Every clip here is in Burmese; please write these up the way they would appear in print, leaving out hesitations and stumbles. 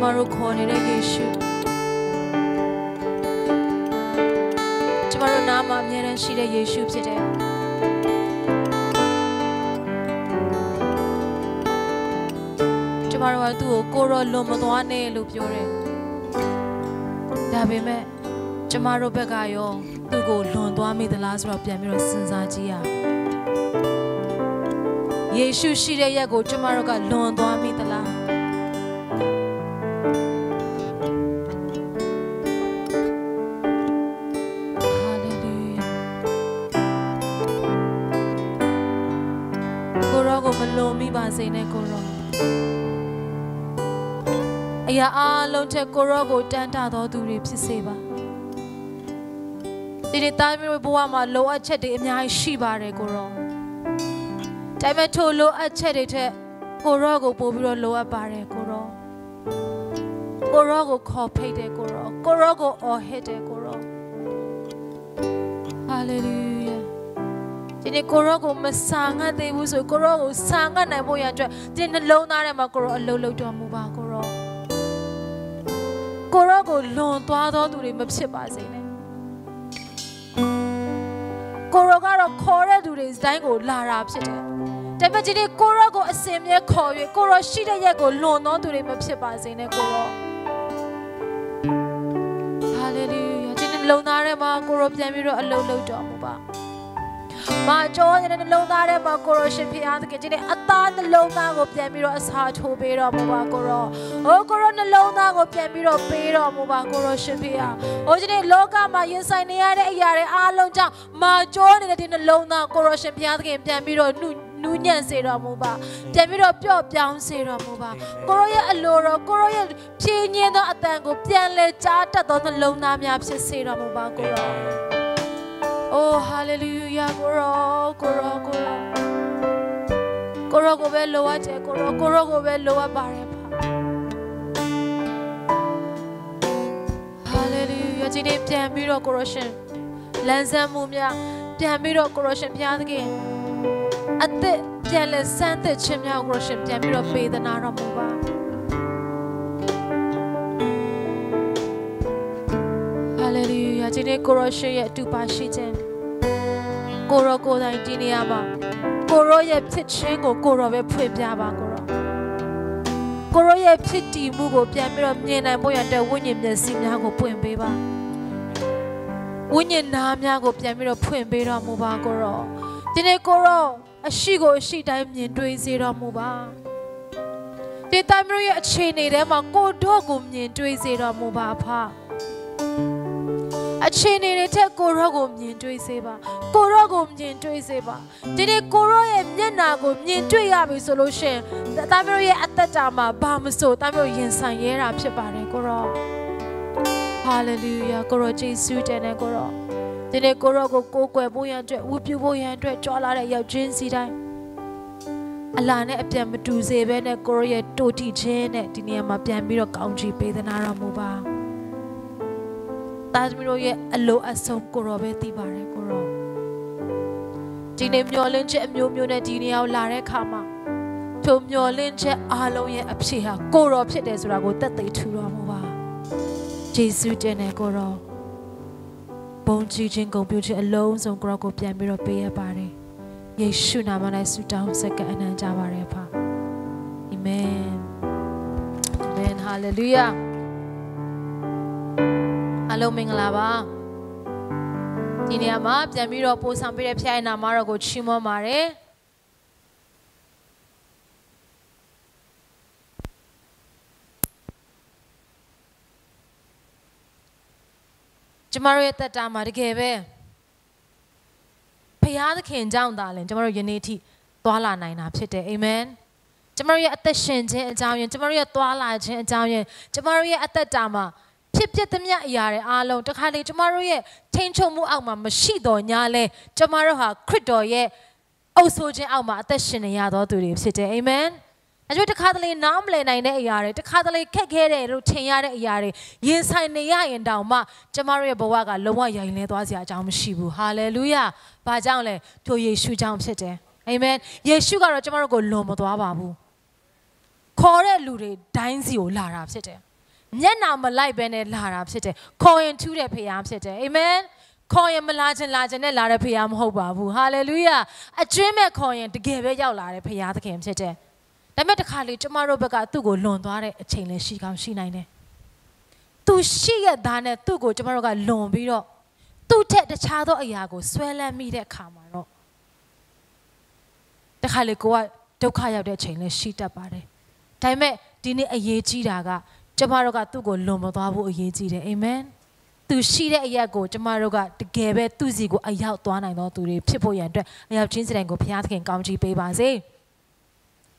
Tomorrow corner Yeshu. Tomorrow Nama Miran Shida Yeshu today. Tomorrow I'll do a Goro Lomodoane Lupiore. Dabime. Tomorrow Begayo. To go Londwami the last rob Yamiro Sinzajia. Yeshu Shida Yago tomorrow got Londwami the la. Lomi Bazine Goro. Aya Lonte Gorogo Danta do Ripseba. Did it time Boama low at Chetty in my Shiba Goro? Time low at Chetty Gorogo Bobiro lower bare Goro. Gorogo copay de Goro. Gorogo or hete Goro. Hallelujah. Dini Gorogo Masanga de was a Gorogo Sanga Naboyandra didn't alone Aramagoro a lolo to Muba Goro. Gorogo loan to other to him Sibazine. Gorogaro Cora do this dango Lara City. Debajini Gorogo a similar call you Goro Shida Yago loan not to him Sibazine Goro. Hallelujah. Didn't loan Arama Goro Yamiro a lolo to Muba. My joy and the Lona Macoroship Pian getting a thought the Lona of Yamiro as hard to be on Mubakoro. Oh, Corona Lona of Yamiro paid on Mubakoro Shipia. Oh, today Loga, my Yesania, Yare Alonja, my joy in the Lona Corrosion Pian game, Yamiro Nunian Sera Muba, Yamiro Pio Pian Sera Muba, Coroya Alora, Coroya Chinian Atango, Pianle Chata, the Lona Miapse Sera Mubakoro. Oh, hallelujah, Goro, Goro, Goro. Goro go bello at Goro, Goro go bello a barepa. Hallelujah, Jini Piamiro corrosion. Lanza Mumia, Piamiro corrosion pianki. At the Piale Santa Chimia corrosion, Piamiro pay the Naramuba. Hallelujah, Jini corrosion yet to Pashiten. Goro go Nigeriama. Goro ye pitching or Goro be Puyaba Goro. Goro ye pity Mugo, Piamira Miena Boy and the Winning the Sinago Puim Beba. Winning Namiago Piamiro Puim Beba Muba Goro. Dine Goro, a shigo she died in doing zero Muba. The time you a chain them a go dogum in doing zero Muba pa. A chain in a take Gorogum into a saber. Gorogum into a saber. Did it Goro and Yenago into a yabi solution? The Tamari at the Tama, Bamaso, Tamari and Sanyera, Pepare Goro. Hallelujah, Goro Jesu and Goro. Did it Gorogo go boy and whoop you boy and Jola at your ginsy time? Alana Epiam to Zeben and Goria Toti Jane at Diniama Piamiro Country pay the Naramuba. Tasmiro ye allo asom Gorobe Tibare Goro. Dinem Yolinche and Mumuna Dinia Lare Kama. Tom Yolinche Alo ye Apsia, Goro Pites Rago that they two Ramuba. Jesu Jene Goro. Bone teaching computer alone, so Grogo Piamiro pay a body. Ye Shunamana Sutam Seka and Javarepa. Amen. Amen. Hallelujah. Hello, Minglava. Tiniama, Jamiro post some period and Amara go Chimo Mare. Jamaro at the time I gave Payada came down, darling. Tomorrow unity, Twala 9 up today. Amen. Tomorrow at the Shinji and Italian, tomorrow Twala and Italian, tomorrow at the Dama. Pip the Yare Alo, the Kali, tomorrow ye, Tancho Muama, Mashido, Nyale, tomorrow ha, Crido ye, also J Alma at the Shinayado to live city. Amen. And you the Catalan Namle 9 yare, the Catalan Kekere, Rutayare yare, yes, I neya and Dama, Jamaria Bowaga, Loa Yane, Dwazia Jam Shibu. Hallelujah. Bajanle to Yeshu Jam City. Amen. Yeshu got a Jamaro go Lomo to Ababu. Kore Lure, Dainzio Lara City. မျက်နှာမလိုက်ဘဲနဲ့လာတာဖြစ်တယ်ခေါ်ရင်ထူးတဲ့ဖခင်ဖြစ်တယ်အာမင်ခေါ်ရင်မလာခြင်းနဲ့လာတဲ့ဖခင်မဟုတ်ပါဘူးဟာလေလုယာအကျွင်းမဲ့ခေါ်ရင်တကယ်ပဲရောက်လာတဲ့ဖခင်သခင်ဖြစ်တယ်ဒါပေမဲ့တခါလေကျမတို့ဘက်ကသူ့ကိုလွန်သွားတဲ့အချိန်လည်းရှိကောင်းရှိနိုင်တယ်သူရှိရသားနဲ့သူ့ကိုကျမတို့ကလွန်ပြီးတော့သူ့ထက်တခြားသောအရာကိုဆွဲလန်းမိတဲ့အခါမှာတော့တခါလေကိုကဒုက္ခရောက်တဲ့အချိန်လည်းရှိတတ်ပါတယ်ဒါပေမဲ့ဒီနေ့အရေးကြီးတာကကျမတို့ကသူ့ကိုလွန်မသွားဖို့အရေးကြီးတယ်အာမင်သူရှိတဲ့အရာကိုကျမတို့ကတကယ်ပဲသူ့စီကိုအရောက်သွားနိုင်သောသူတွေဖြစ်ဖို့ရန်အတွက်အရောက်ချင်းစတဲ့ကိုဘုရားသခင်ကောင်းချီးပေးပါစေ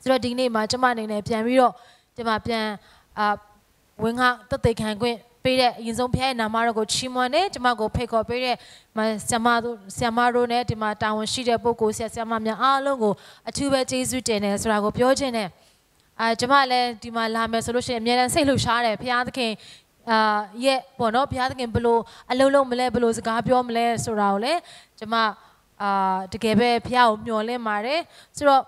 ဆိုတော့ဒီနေ့မှာကျမအနေနဲ့ပြန်ပြီးတော့ကျမပြန်ဝင်ခတသက်ခံခွင့်ပေးတဲ့အရင်ဆုံးဘုရားရဲ့နာမတော်ကိုချီးမွမ်းနေကျမကိုဖိတ်ခေါ်ပေးတဲ့ဆရာမတို့နဲ့ဒီမှာတာဝန်ရှိတဲ့ပုဂ္ဂိုလ်ဆရာမများအားလုံးကိုအထူးပဲကျေးဇူးတင်တယ်ဆိုတာကိုပြောခြင်းနဲ့ကျမလည်းဒီမှာလာမယ်ဆိုလို့ရှိရင်အများနဲ့စိတ်လှုပ်ရှားတယ်ဘုရားသခင်ရဲ့ပေါ့နော်ဘုရားသခင်ဘလို့အလုံးလုံးမလဲဘလို့စကားပြောမလဲဆိုတာကိုလည်းကျမတကယ်ပဲဘုရားကိုမျှော်လင့်ပါတယ်ဆိုတော့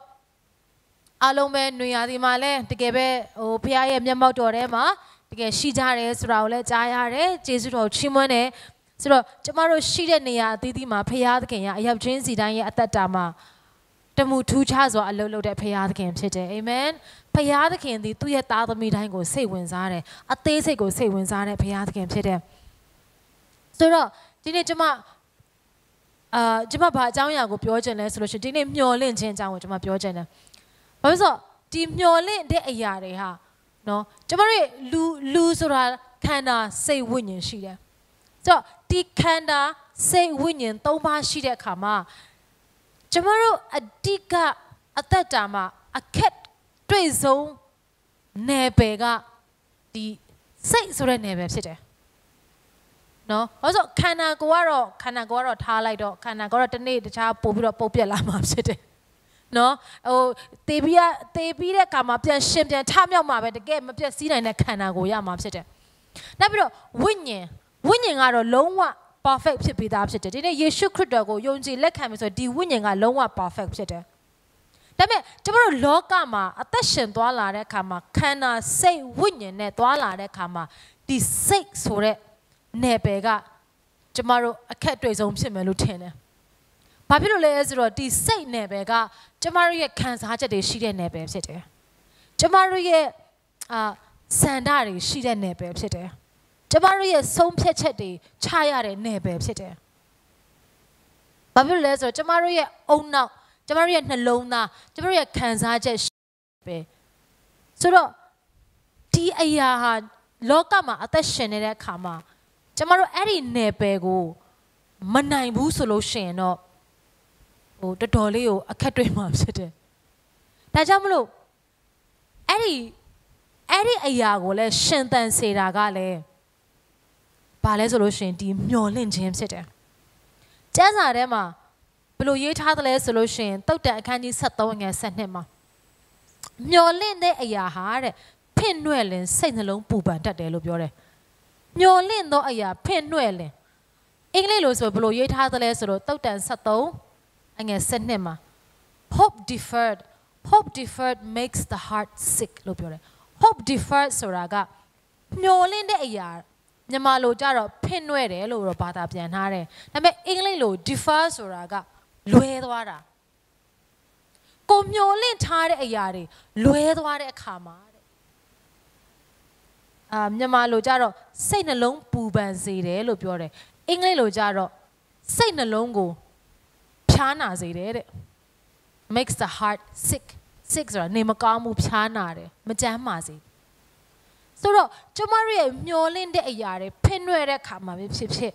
အားလုံးပဲຫນွေရာသီမှာလည်းတကယ်ပဲဟိုဘုရားရဲ့မျက်မှောက်တော်ထဲမှာတကယ်ရှိကြတယ်ဆိုတာကိုလည်းကြားရတယ်ကျေးဇူးတော်ချီးမွမ်းတယ်ဆိုတော့ကျမတို့ရှိတဲ့နေရာအသီးသီးမှာဘုရားသခင်ကအရောက်ချင်းစီတိုင်းရဲ့အသက်တာမှာတမှုထူးခြားစွာအလုပ်လုပ်တဲ့ဘုရားသခင်ဖြစ်တယ်အာမင်ဘုရားသခင်သည်သူ့ရဲ့သားသမီးတိုင်းကိုစိတ်ဝင်စားတယ်အသေးစိတ်ကိုစိတ်ဝင်စားတဲ့ဘုရားသခင်ဖြစ်တယ်ဆိုတော့ဒီနေ့ကျမဘာအကြောင်းအရာကိုပြောချင်လဲဆိုလို့ရှိရင်ဒီနေ့မျှော်လင့်ခြင်းအကြောင်းကိုကျမပြောချင်တယ်ဘာလို့ဆိုတော့ဒီမျှော်လင့်တဲ့အရာတွေဟာနော်ကျမတို့လူဆိုတာခန္ဓာစိတ်ဝိညာဉ်ရှိတယ်ဆိုတော့ဒီခန္ဓာစိတ်ဝိညာဉ်၃ပါးရှိတဲ့အခါမှာကျမတို့အဓိကအသက်တာမှာအခက်တွေ့ဆုံးနယ်ပယ်ကဒီစိတ်ဆိုတဲ့နယ်ပယ်ဖြစ်တယ်နော်ဘာလို့ခန္ဓာကိုယ်ကတော့ထားလိုက်တော့ခန္ဓာကိုယ်ကတော့တနေ့တခြားပို့ပြီးတော့ပုတ်ပြက်လာမှာဖြစ်တယ်နော်ဟိုတေးပြီးတဲ့အခါမှာပြန်ရှင်ပြန်ထမြောက်မှာပဲတကယ်မပြတ်စည်းနိုင်တဲ့ခန္ဓာကိုရမှာဖြစ်တယ်နောက်ပြီးတော့ဝိညာဉ်ကတော့လုံးဝ perfect ဖြစ်ပြီးသားဖြစ်တယ်ဒီနေ့ယေရှုခရစ်တော်ကိုယုံကြည်လက်ခံပြီဆိုဒီဝိညာဉ်ကလုံးဝ perfect ဖြစ်တယ်ဒါပေမဲ့ကျမတို့လောကမှာအသက်ရှင်သွားလာတဲ့အခါမှာခန္ဓာစိတ်ဝိညာဉ်နဲ့သွားလာတဲ့အခါမှာဒီစိတ်ဆိုတဲ့နယ်ပယ်ကကျမတို့အခက်တွေ့ဆုံးဖြစ်မယ်လို့ထင်တယ်။ဘာဖြစ်လို့လဲဆိုတော့ဒီစိတ်နယ်ပယ်ကကျမတို့ရဲ့ခံစားချက်တွေရှိတဲ့နယ်ပယ်ဖြစ်တယ်။ကျမတို့ရဲ့စန္ဒတွေရှိတဲ့နယ်ပယ်ဖြစ်တယ်။ကျမတို့ရဲ့ဆုံးဖြတ်ချက်တွေချရတဲ့နယ်ပယ်ဖြစ်တယ်။ဘာဖြစ်လို့လဲဆိုတော့ကျမတို့ရဲ့အုံနောက်ကျမတို့ရဲ့နှလုံးသားကျမတို့ရဲ့ခံစားချက်ပဲဆိုတော့ဒီအရာဟာလောကမှာအသက်ရှင်နေတဲ့အခါမှာကျမတို့အဲ့ဒီနယ်ပယ်ကိုမနိုင်ဘူးဆိုလို့ရှိရင်တော့ဟိုတော်တော်လေးကိုအခက်တွေ့မှာဖြစ်တယ်ဒါကြောင့်မလို့အဲ့ဒီအရာကိုလည်းရှင်သန်စေတာကလည်းဘာလဲဆိုလို့ရှိရင်ဒီမျော်လင့်ခြင်းဖြစ်တယ်ကျမ်းစာထဲမှာဘယ်လိုရေးထားသလဲဆိုလို့ရှိရင်သုတ်တန်အခန်းကြီး73ငယ်7မှာမျော်လင့်တဲ့အရာဟာတဲ့ဖင့်နှဲ့လင်စိတ်နှလုံးပူပန်တတ်တယ်လို့ပြောတယ်မျော်လင့်သောအရာဖင့်နှဲ့လင်အင်္ဂလိပ်လိုဆိုဘယ်လိုရေးထားသလဲဆိုတော့သုတ်တန်73ငယ်7မှာ hope deferred makes the heart sick လို့ပြောတယ် hope deferred ဆိုတာကမျော်လင့်တဲ့အရာမြန်မာလိုကြတော့ဖင့်နှဲ့တယ်လို့တော့ဘာသာပြန်ထားတယ်ဒါပေမဲ့အင်္ဂလိပ်လို defer ဆိုတာကလွဲသွားတာကိုမျော်လင့်ထားတဲ့အရာတွေလွဲသွားတဲ့အခါမှာမြန်မာလိုကြတော့စိတ်နှလုံးပူပန်စေတယ်လို့ပြောတယ်အင်္ဂလိပ်လိုကြတော့စိတ်နှလုံးကိုဖြားနာစေတယ်တဲ့ makes the heart sick ဆိုတာနေမကောင်းမှုဖြားနာတယ်မကျန်းမာစေဆိုတော့ကျမတို့ရဲ့မျော်လင့်တဲ့အရာတွေဖင်နွယ်တဲ့ခါမှာပဲဖြစ်ဖြစ်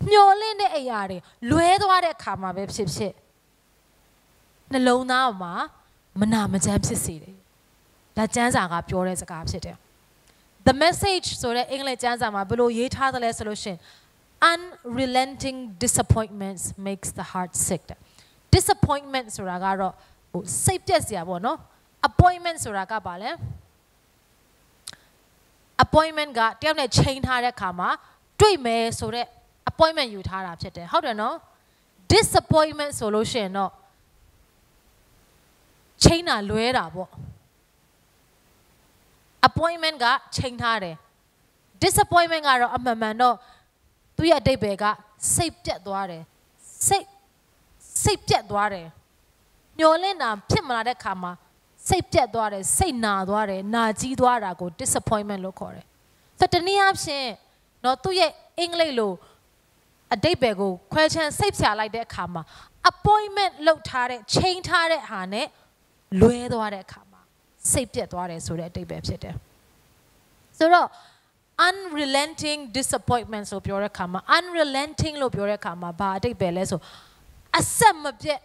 မျော်လင့်တဲ့အရာတွေလွဲသွားတဲ့ခါမှာပဲဖြစ်ဖြစ်နှလုံးသားမှာမနာမကျန်းဖြစ်စေတယ်ဒါကျမ်းစာကပြောတဲ့စကားဖြစ်တယ်The message ဆိုတဲ့အင်္ဂလိပ်ကျမ်းစာမှာဘယ်လိုရေးထားသလဲဆိုလို့ရှိရင် unrelenting disappointments makes the heart sick disappointment ဆိုတာကတော့ဟိုစိတ်ပြက်စရာပေါ့နော် appointment ဆိုတာကဘာလဲ appointment ကတယောက်နဲ့ချိန်ထားတဲ့ခါမှာတွေ့မယ်ဆိုတဲ့ appointment ယူထားတာဖြစ်တယ်ဟုတ်တယ်နော် disappointment ဆိုလို့ရှိရင်တော့ချိန်တာလွဲတာပေါ့appointment ကချိန်ထားတယ် disappointment ကတော့အမှန်မှန်တော့သူရဲ့အတိတ်ပဲကစိတ်ပြတ်သွားတယ်စိတ်ပြတ်သွားတယ်မျောလင့်တာဖြစ်မလာတဲ့ခါမှာစိတ်ပြတ်သွားတယ်စိတ်နာသွားတယ်နာကြီးသွားတာကို disappointment လို့ခေါ်တယ်ဆိုတော့တနည်းအားဖြင့်နော်သူရဲ့အင်္ဂလိပ်လိုအတိတ်ပဲကိုခွဲခြမ်းစိတ်ဖြာလိုက်တဲ့အခါမှာ appointment လုပ်ထားတဲ့ချိန်ထားတဲ့ဟာနဲ့လွဲသွားတဲ့အခါမှာစိတ်ပြတ်သွားတယ်ဆိုတဲ့အတိတ်ပဲဖြစ်တယ်ဆိုတော့ unrelenting disappointment ဆိုပြောတဲ့အခါမှာ unrelenting လို့ပြောတဲ့အခါမှာဘာအတိတ်ပဲလဲဆိုအဆက်မပြတ်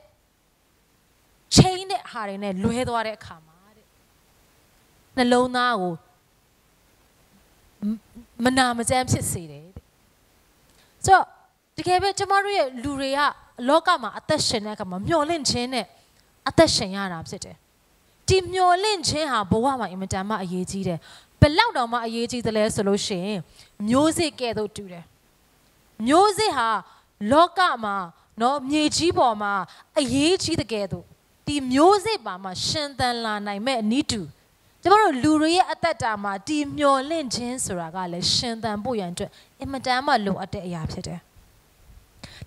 ချိန်တဲ့ဟာတွေနဲ့လွဲသွားတဲ့အခါမှာတဲ့နှလုံးသားကိုမနာမကျန်းဖြစ်စေတယ်တဲ့ဆိုတော့တကယ်ပဲကျမတို့ရဲ့လူတွေကလောကမှာအသက်ရှင်တဲ့အခါမှာမျောလင့်ခြင်းနဲ့အသက်ရှင်ရတာဖြစ်တယ်ဒီမျောလင့်ခြင်းဟာဘဝမှာအင်မတန်မှအရေးကြီးတယ်ဘယ်လောက်တောင်မှအရေးကြီးတယ်လဲဆိုလို့ရှိရင်မျိုးစေ့ကဲ့သို့တူတယ်မျိုးစေ့ဟာလောကမှာနော်မြေကြီးပေါ်မှာအရေးကြီးတဲ့ကဲ့သို့ဒီမျိုးစေ့ပါမှာရှင်သန်လာနိုင်မဲ့အနည်းတူကျမတို့လူတွေရဲ့အသက်တာမှာဒီမျောလင့်ခြင်းဆိုတာကလည်းရှင်သန်ဖို့ရန်အတွက်အင်မတန်မှလိုအပ်တဲ့အရာဖြစ်တယ်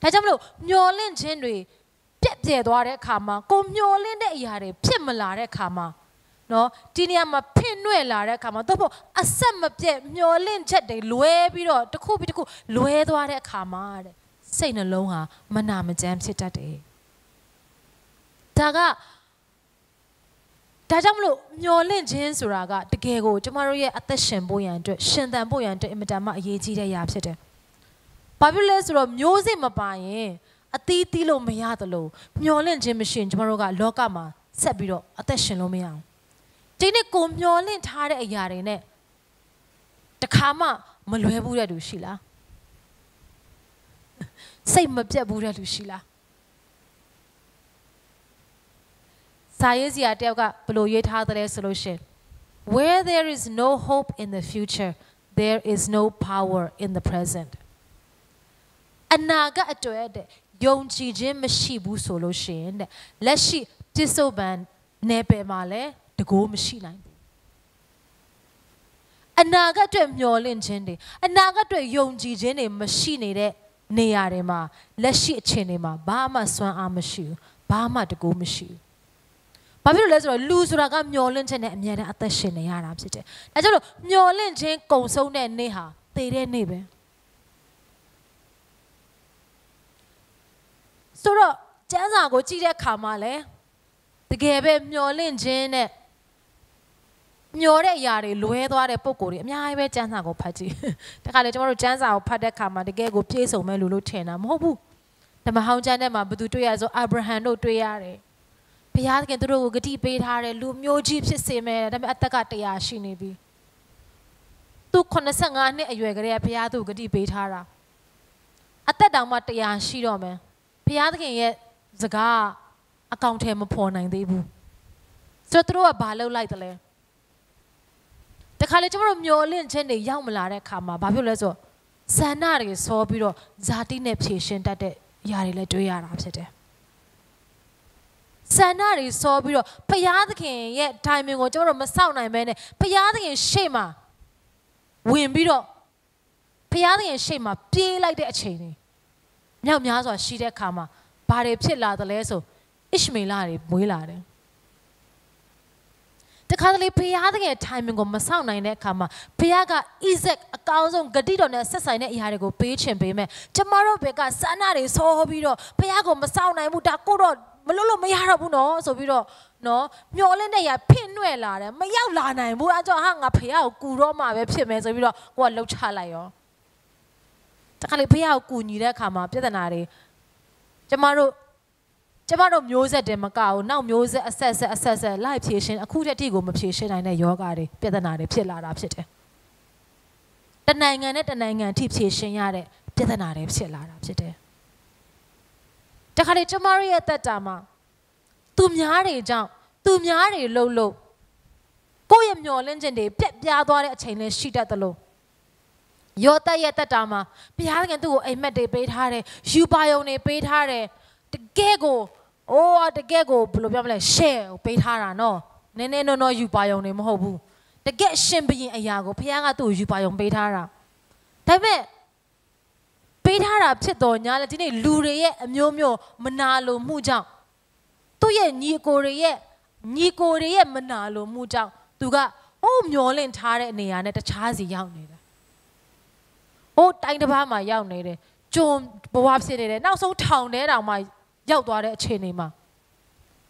ဒါကြောင့်မလို့မျောလင့်ခြင်းတွေပြက်ပြဲသွားတဲ့အခါမှာကိုမျောလင့်တဲ့အရာတွေဖြစ်မလာတဲ့အခါမှာနော်ဒီနေရာမှာဖင်နွဲ့လာတဲ့အခါမှာတော့အဆက်မပြတ်မျောလင့်ချက်တွေလွဲပြီးတော့တစ်ခုပြီးတစ်ခုလွဲသွားတဲ့အခါမှာတဲ့စိတ်နှလုံးဟာမနာမကျန်းဖြစ်တတ်တယ်ဒါကြောင့်မလို့မျောလင့်ခြင်းဆိုတာကတကယ်ကိုကျမတို့ရဲ့အသက်ရှင်ဖို့ရန်အတွက်ရှင်သန်ဖို့ရန်အတွက်အင်မတန်မှအရေးကြီးတဲ့အရာဖြစ်တယ်ဘာဖြစ်လဲဆိုတော့မျိုးစေ့မပါရင်အသီးသီးလို့မရသလိုမျောလင့်ခြင်းမရှိရင်ကျမတို့ကလောကမှာဆက်ပြီးတော့အသက်ရှင်လို့မရအောင်ဒီနေ့ကိုမျောလင့်ထားတဲ့အရာတွေနဲ့တခါမှမလွဲဘူးတဲ့သူရှိလားစိတ်မပြတ်ဘူးတဲ့သူရှိလားစာရေးစရာတယောက်ကဘယ်လိုရေးထားသလဲဆိုလို့ရှိရင် where there is no hope in the future there is no power in the present အနာဂတ်အတွက်တဲ့ယုံကြည်ခြင်းမရှိဘူးဆိုလို့ရှိရင်တဲ့လက်ရှိပြစ္ဆုတ်ပန်နယ်ပယ်မှာလည်းတကိုးမရှိနိုင်ဘူးအနာဂတ်အတွက်မျှော်လင့်ခြင်းတွေအနာဂတ်အတွက်ယုံကြည်ခြင်းတွေမရှိနေတဲ့နေရာတွေမှာလက်ရှိအခြေအနေမှာဘာမှစွမ်းအားမရှိဘူးဘာမှတကိုးမရှိဘူးဘာဖြစ်လို့လဲဆိုတော့လူဆိုတာကမျောလင့်ခြင်းနဲ့အမြဲတမ်းအသက်ရှင်နေရတာဖြစ်တယ်။ဒါကြောင့်လို့မျောလင့်ခြင်းကုံဆုံးတဲ့နေ့ဟာသေတဲ့နေ့ပဲ။ဆိုတော့ကျမ်းစာကိုကြည့်တဲ့အခါမှာလည်းတကယ်ပဲမျောလင့်ခြင်းနဲ့မျောတဲ့အရာတွေလွဲသွားတဲ့ပုံကိုယ်တွေအများကြီးပဲကျမ်းစာကိုဖတ်ကြည့်။တခါလေကျမတို့ကျမ်းစာကိုဖတ်တဲ့အခါမှာတကယ်ကိုပြည့်စုံမဲ့လူလို့ထင်တာမဟုတ်ဘူး။ဓမ္မဟောင်းကျမ်းထဲမှာဘယ်သူတွေ့ရဆိုအာဗြဟံတို့တွေ့ရတယ်။ဘုရားသခင်သူတို့ကိုဂတိပေးထားတယ်လူမျိုးကြီးဖြစ်စေမယ်ဒါပေမဲ့အသက်က100ရှိနေပြီသူ85နှစ်အရွယ်ကလေးကဘုရားသူ့ကိုဂတိပေးထားတာအသက်တောင်မှ100ရှိတော့မယ်ဘုရားသခင်ရဲ့စကားအကောင့်ထဲမဖော်နိုင်သေးဘူးဆိုတော့သူတို့ကဘာလုပ်လိုက်တယ်လဲတခါလေကျမတို့မျောလင့်ခြင်းတွေရောက်မလာတဲ့အခါမှာဘာဖြစ်လဲဆိုဆန္ဒတွေစောပြီးတော့ဇာတိနဲ့ဖြည့်ရှင်တတ်တဲ့အရာတွေလည်းတွေ့ရတာဖြစ်တယ်ဆန္ဒတွေစောပြီးတော့ဘုရားသခင်ရဲ့ timing ကိုကျွန်တော်တို့မစောင့်နိုင်မဲနဲ့ဘုရားသခင်ရှေ့မှာဝင်ပြီးတော့ဘုရားသခင်ရှေ့မှာပြေးလိုက်တဲ့အချိန်တွေမြောက်များစွာရှိတဲ့အခါမှာဘာတွေဖြစ်လာသလဲဆိုဣရှမေလတွေမွေးလာတယ်တခါတလေဘုရားသခင် timing ကိုမစောင့်နိုင်တဲ့အခါမှာဘုရားကဣဇက်အကောင်းဆုံးဂတိတော်နဲ့ဆက်ဆိုင်တဲ့အရာတွေကိုပေးချင်ပေးမယ်ကျမတို့ဘက်ကဆန္ဒတွေစောပြီးတော့ဘုရားကိုမစောင့်နိုင်ဘူးဒါကိုတော့မလို့မရတော့ဘူးနော်ဆိုပြီးတော့နော်မျောလင့်တဲ့ရဖင့်နွဲ့လာတယ်မရောက်လာနိုင်ဘူးအဲကြောင့်ဟာငါဖះကိုကူတော့မှပဲဖြစ်မယ်ဆိုပြီးတော့ကိုကလှုပ်ချလိုက်ရောတခါလေဖះကိုကူညီတဲ့အခါမှာပြဿနာတွေကျမတို့မျိုးဆက်တယ်မကဘူးနောက်မျိုးဆက်အဆက်လိုက်ဖြေရှင်းအခုတည်းတိကိုမဖြေရှင်းနိုင်တဲ့ယောဂတွေပြဿနာတွေဖြစ်လာတာဖြစ်တယ်တနိုင်ငံနဲ့တနိုင်ငံထိဖြေရှင်းရတဲ့ပြဿနာတွေဖြစ်လာတာဖြစ်တယ်တခါလေကျမတို့ရဲ့တက်တာမှာသူများတွေကြောင့်သူများတွေလှုပ်ကိုယ့်ရဲ့မျောလင့်ခြင်းတွေပြက်ပြားသွားတဲ့အချိန်လေးရှိတတ်သလိုယောသရဲ့တက်တာမှာဘုရားသခင်သူ့ကိုအိမ်မက်တွေပေးထားတယ်ယူပါယုံတွေပေးထားတယ်တကယ်ကိုဘယ်လိုပြောမလဲ share ကိုပေးထားတာနော်နည်းနည်းနော်ယူပါယုံတွေမဟုတ်ဘူး တကယ်ရှင်ဘရင်အရာကိုဖခင်ကသူ့ကိုယူပါယုံပေးထားတာဒါပေမဲ့ပေးထားတာဖြစ်တော်ညာလေဒီနေ့လူတွေရဲ့အမျိုးမျိုးမနာလိုမှုကြောင့်သူ့ရဲ့ညီကိုတွေရဲ့မနာလိုမှုကြောင့်သူကဟိုးမျောလင့်ထားတဲ့နေရာနဲ့တခြားစီရောက်နေတာဟိုးတိုင်းတစ်ပါးမှာရောက်နေတယ်ကျုံဘဝဖြစ်နေတယ်နောက်ဆုံးထောင်ထဲတောင်မှရောက်သွားတဲ့အခြေအနေမှာ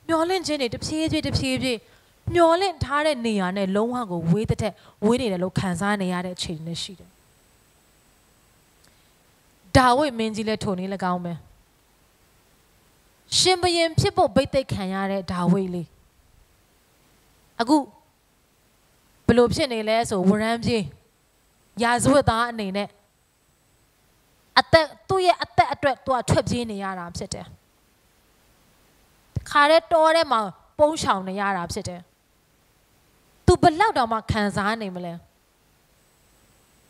မျောလင့်ခြင်းတွေတဖြည်းဖြည်းမျောလင့်ထားတဲ့နေရာနဲ့လုံးဝကိုဝေးတဲ့ဝေးနေတယ်လို့ခံစားနေရတဲ့အခြေအနေရှိတယ်ဒါဝိမင်းကြီးလည်းထိုနေ၎င်းပဲရှင်ဘရင်ဖြစ်ဖို့ဗိတ်သိက်ခံရတဲ့ဒါဝိလေးအခုဘလို့ဖြစ်နေလဲဆိုဝရမ်းပြေးရာဇဝတ်သားအနေနဲ့သူ့ရဲ့အသက်အတွက်သူကထွက်ပြေးနေရတာဖြစ်တယ်ခါတဲ့တောထဲမှာပုန်းရှောင်နေရတာဖြစ်တယ်သူဘလောက်တောင်မှခံစားနေမလဲ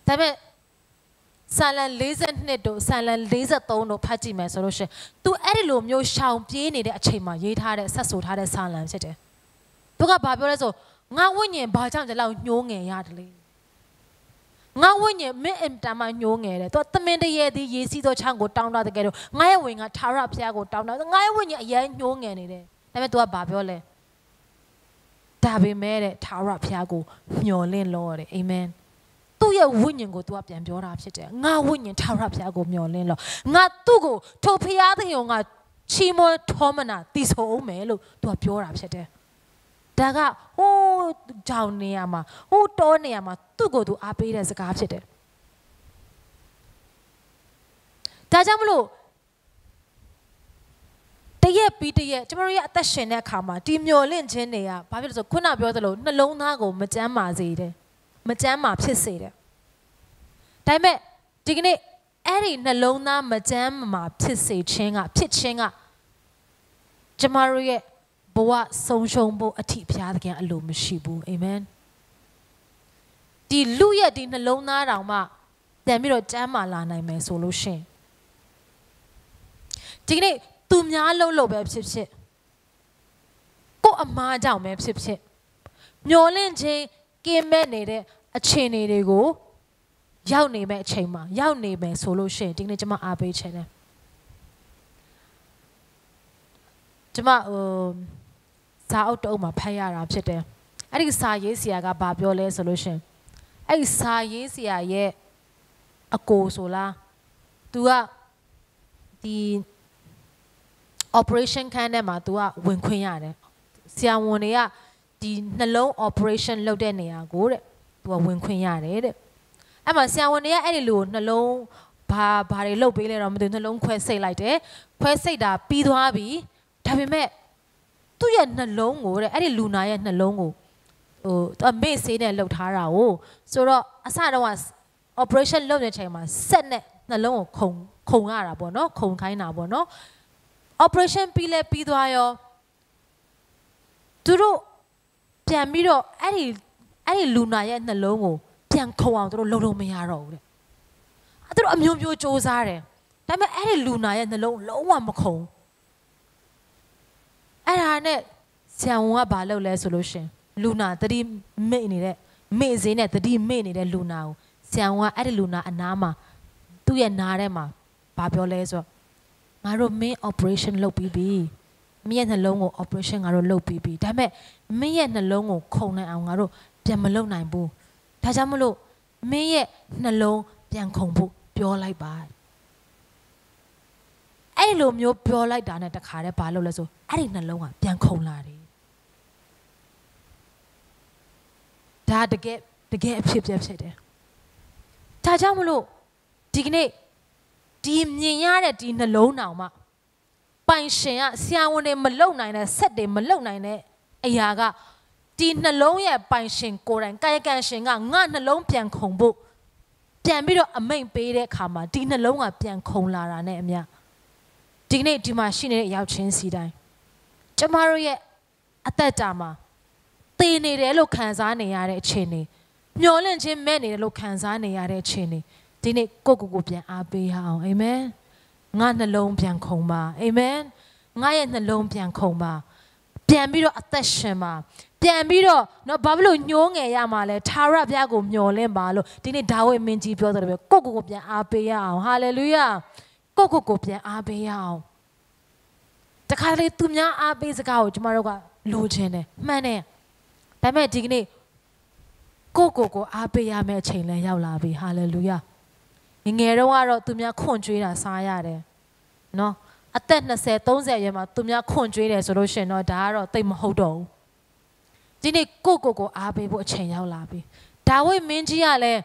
ဒါပေမဲ့ဆာလံ42တို့ဆာလံ43တို့ဖတ်ကြည့်မယ်ဆိုလို့ရှိရင် तू အဲ့ဒီလိုမျိုးရှောင်ပြေးနေတဲ့အချိန်မှာရေးထားတဲ့ဆက်ဆိုထားတဲ့ဆာလံဖြစ်တယ်သူကဘာပြောလဲဆိုငါဝိညာဉ်ဘာကြောင့်ဒီလောက်ညှိုးငယ်ရတယ်လဲငါဝိညာဉ်မင်းအင်တမညှိုးငယ်တယ်သူကသမင်တရေသည်ရေစီးသောချောင်းကိုတောင်းတတဲ့ကဲတော့ငါရဲ့ဝိညာဉ်ကထာဝရဘုရားကိုတောင်းတငါရဲ့ဝိညာဉ်အရင်ညှိုးငယ်နေတယ်ဒါပေမဲ့ तू ကဘာပြောလဲဒါပေမဲ့တဲ့ထာဝရဘုရားကိုမျှော်လင့်လို့ရတယ်အာမင်သူ့ရဲ့ဝိညာဉ်ကို तू ကပြန်ပြောတာဖြစ်တယ်ငါဝိညာဉ်ထာဝရဘုရားကိုမျှော်လင့်လို့ငါသူ့ကိုထိုဘုရားသခင်ကိုငါချီးမွမ်းထောမနာတည်ဆုံအောင်မယ်လို့ तू ကပြောတာဖြစ်တယ်ဒါကဟိုးကြောင်နေရမှာဟိုးတောနေရမှာသူ့ကို तू အားပေးတဲ့စကားဖြစ်တယ်ဒါကြောင့်မလို့တရက်ပြီးတရက်ကျမတို့ရဲ့အသက်ရှင်တဲ့အခါမှာဒီမျော်လင့်ခြင်းတွေကဘာဖြစ်လို့ဆိုခုနပြောသလိုနှလုံးသားကိုမကြမ်းမာစေတယ်မကြမ်းမာဖြစ်စေတယ်ဒါပေမဲ့ဒီကနေ့အဲ့ဒီနှလုံးသားမကြမ်းမာဖြစ်စေခြင်းကကျမတို့ရဲ့ဘဝဆုံးရှုံးဖို့အထိဘုရားသခင်အလိုမရှိဘူးအာမင်ဒီလူရဲ့ဒီနှလုံးသားတောင်မှပြန်ပြီးတော့ကြမ်းမာလာနိုင်မယ်ဆိုလို့ရှင်ဒီကနေ့သူများလို့ပဲဖြစ်ဖြစ်ကို့အမားကြောင့်ပဲဖြစ်ဖြစ်မျောလင့်ခြင်းကင်းမဲ့နေတဲ့အခြေအနေတွေကိုရောက်နေမဲ့အချိန်မှာရောက်နေမယ်ဆိုလို့ရှိရင်ဒီနေ့ကျွန်မအားပေးချင်တယ်ကျွန်မစာအုပ်တုံးမှာဖတ်ရတာဖြစ်တယ်အဲ့ဒီစာရေးဆရာကဘာပြောလဲဆိုလို့ရှိရင်အဲ့ဒီစာရေးဆရာရဲ့အကိုဆိုလားသူကဒီ operation ခန်းထဲမှာ तू ကဝင်ခွင့်ရတယ်ဆရာဝန်တွေကဒီနှလုံး operation လုပ်တဲ့နေရာကိုတဲ့ तू ကဝင်ခွင့်ရတယ်တဲ့အဲ့မှာဆရာဝန်တွေကအဲ့ဒီလိုနှလုံးဘာတွေလုပ်ပေးလဲတော့မသိဘူးနှလုံးခွဲစိတ်လိုက်တယ်ခွဲစိတ်တာပြီးသွားပြီဒါပေမဲ့သူ့ရဲ့နှလုံးကိုတဲ့အဲ့ဒီလူနာရဲ့နှလုံးကိုသူမေ့ဆေးနဲ့လှုပ်ထားတာကိုဆိုတော့အစတော့ operation လုပ်တဲ့ချိန်မှာဆက်နဲ့နှလုံးကိုခုံရတာပေါ့နော်ခုံခိုင်းတာပေါ့နော် operation ပြီးသွားရောသူတို့ပြန်ပြီးတော့အဲ့ဒီလူနာရဲ့နှလုံးကိုပြန်ခုံအောင်သူတို့လုပ်လို့မရတော့ဘူးတဲ့သူတို့အမျိုးမျိုးစူးစမ်းတယ်ဒါပေမဲ့အဲ့ဒီလူနာရဲ့နှလုံးလုံးဝမခုံအဲ့ဒါနဲ့ဆရာဝန်ကဘာလုပ်လဲဆိုလို့ရှင်လူနာတတိမိတ်နေတဲ့မိတ်စင်းနဲ့တတိမိတ်နေတဲ့လူနာကိုဆရာဝန်ကအဲ့ဒီလူနာအနားမှာသူ့ရဲ့နားထဲမှာဘာပြောလဲဆိုတော့ငါတို့မင်း operation လုပ်ပြီးပြီမင်းရဲ့နှလုံးကို operation ငါတို့လုပ်ပြီးပြီဒါပေမဲ့မင်းရဲ့နှလုံးကိုခုံနိုင်အောင်ငါတို့ပြန်မလုပ်နိုင်ဘူးဒါကြောင့်မလို့မင်းရဲ့နှလုံးပြန်ခုံဖို့ပြောလိုက်ပါအဲ့လိုမျိုးပြောလိုက်တာနဲ့တခါတည်းဘာလုပ်လဲဆိုအဲ့ဒီနှလုံးကပြန်ခုံလာတယ်ဒါတကယ်အဖြစ်ပြဖြစ်တယ်ဒါကြောင့်မလို့ဒီကနေ့ဒီမြင်ရတဲ့ဒီနှလုံးတောင်မှပိုင်ရှင်ကဆရာဝန်တွေမလုံနိုင်တဲ့ဆက်တွေမလုံနိုင်တဲ့အရာကဒီနှလုံးရဲ့ပိုင်ရှင်ကိုယ်တိုင်ကာယကံရှင်ကငါနှလုံးပြန်ခုံဖို့ပြန်ပြီးတော့အမိန့်ပေးတဲ့အခါမှာဒီနှလုံးကပြန်ခုံလာတာနဲ့အမျှဒီကနေ့ဒီမှာရှိနေတဲ့ရောက်ချင်းစီတိုင်းကျမတို့ရဲ့အသက်တာမှာသေနေတယ်လို့ခံစားနေရတဲ့အခြေအနေမျောလင့်ခြင်းမဲ့နေတယ်လို့ခံစားနေရတဲ့အခြေအနေဒီနေ့ကိုပြန်အားပေးရအောင်အာမင်ငါနှလုံးပြန်ခုံပါအာမင်ငါရဲ့နှလုံးပြန်ခုံပါပြန်ပြီးတော့အသက်ရှင်ပါပြ ပြန်ပြီးတော့နော်ဘာဖြစ်လို့ညှိုးငယ်ရမှာလဲထာဝရဘုရားကိုမျှော်လင့်ပါလို့ဒီနေ့ဒါဝိမင်းကြီးပြောတယ်ပဲကိုပြန်အားပေးရအောင်ဟာလေလုယာကိုပြန်အားပေးရအောင်တခါလေသူများအားပေးစကားကိုကျမတို့ကလိုချင်တယ်မှန်တယ်ဒါပေမဲ့ဒီကနေ့ကိုအားပေးရမယ့်အချိန်လည်းရောက်လာပြီဟာလေလုယာငယ်တော့ကတော့သူများခွန်ကြွေးတာစားရတယ်နော်အသက်20 30ရွယ်မှာသူများခွန်ကြွေးတယ်ဆိုလို့ရှိရင်တော့ဒါကတော့တိတ်မဟုတ်တော့ဘူးဒီနေ့ကိုအားပေးဖို့အချိန်ရောက်လာပြီဒါဝိမင်းကြီးကလည်း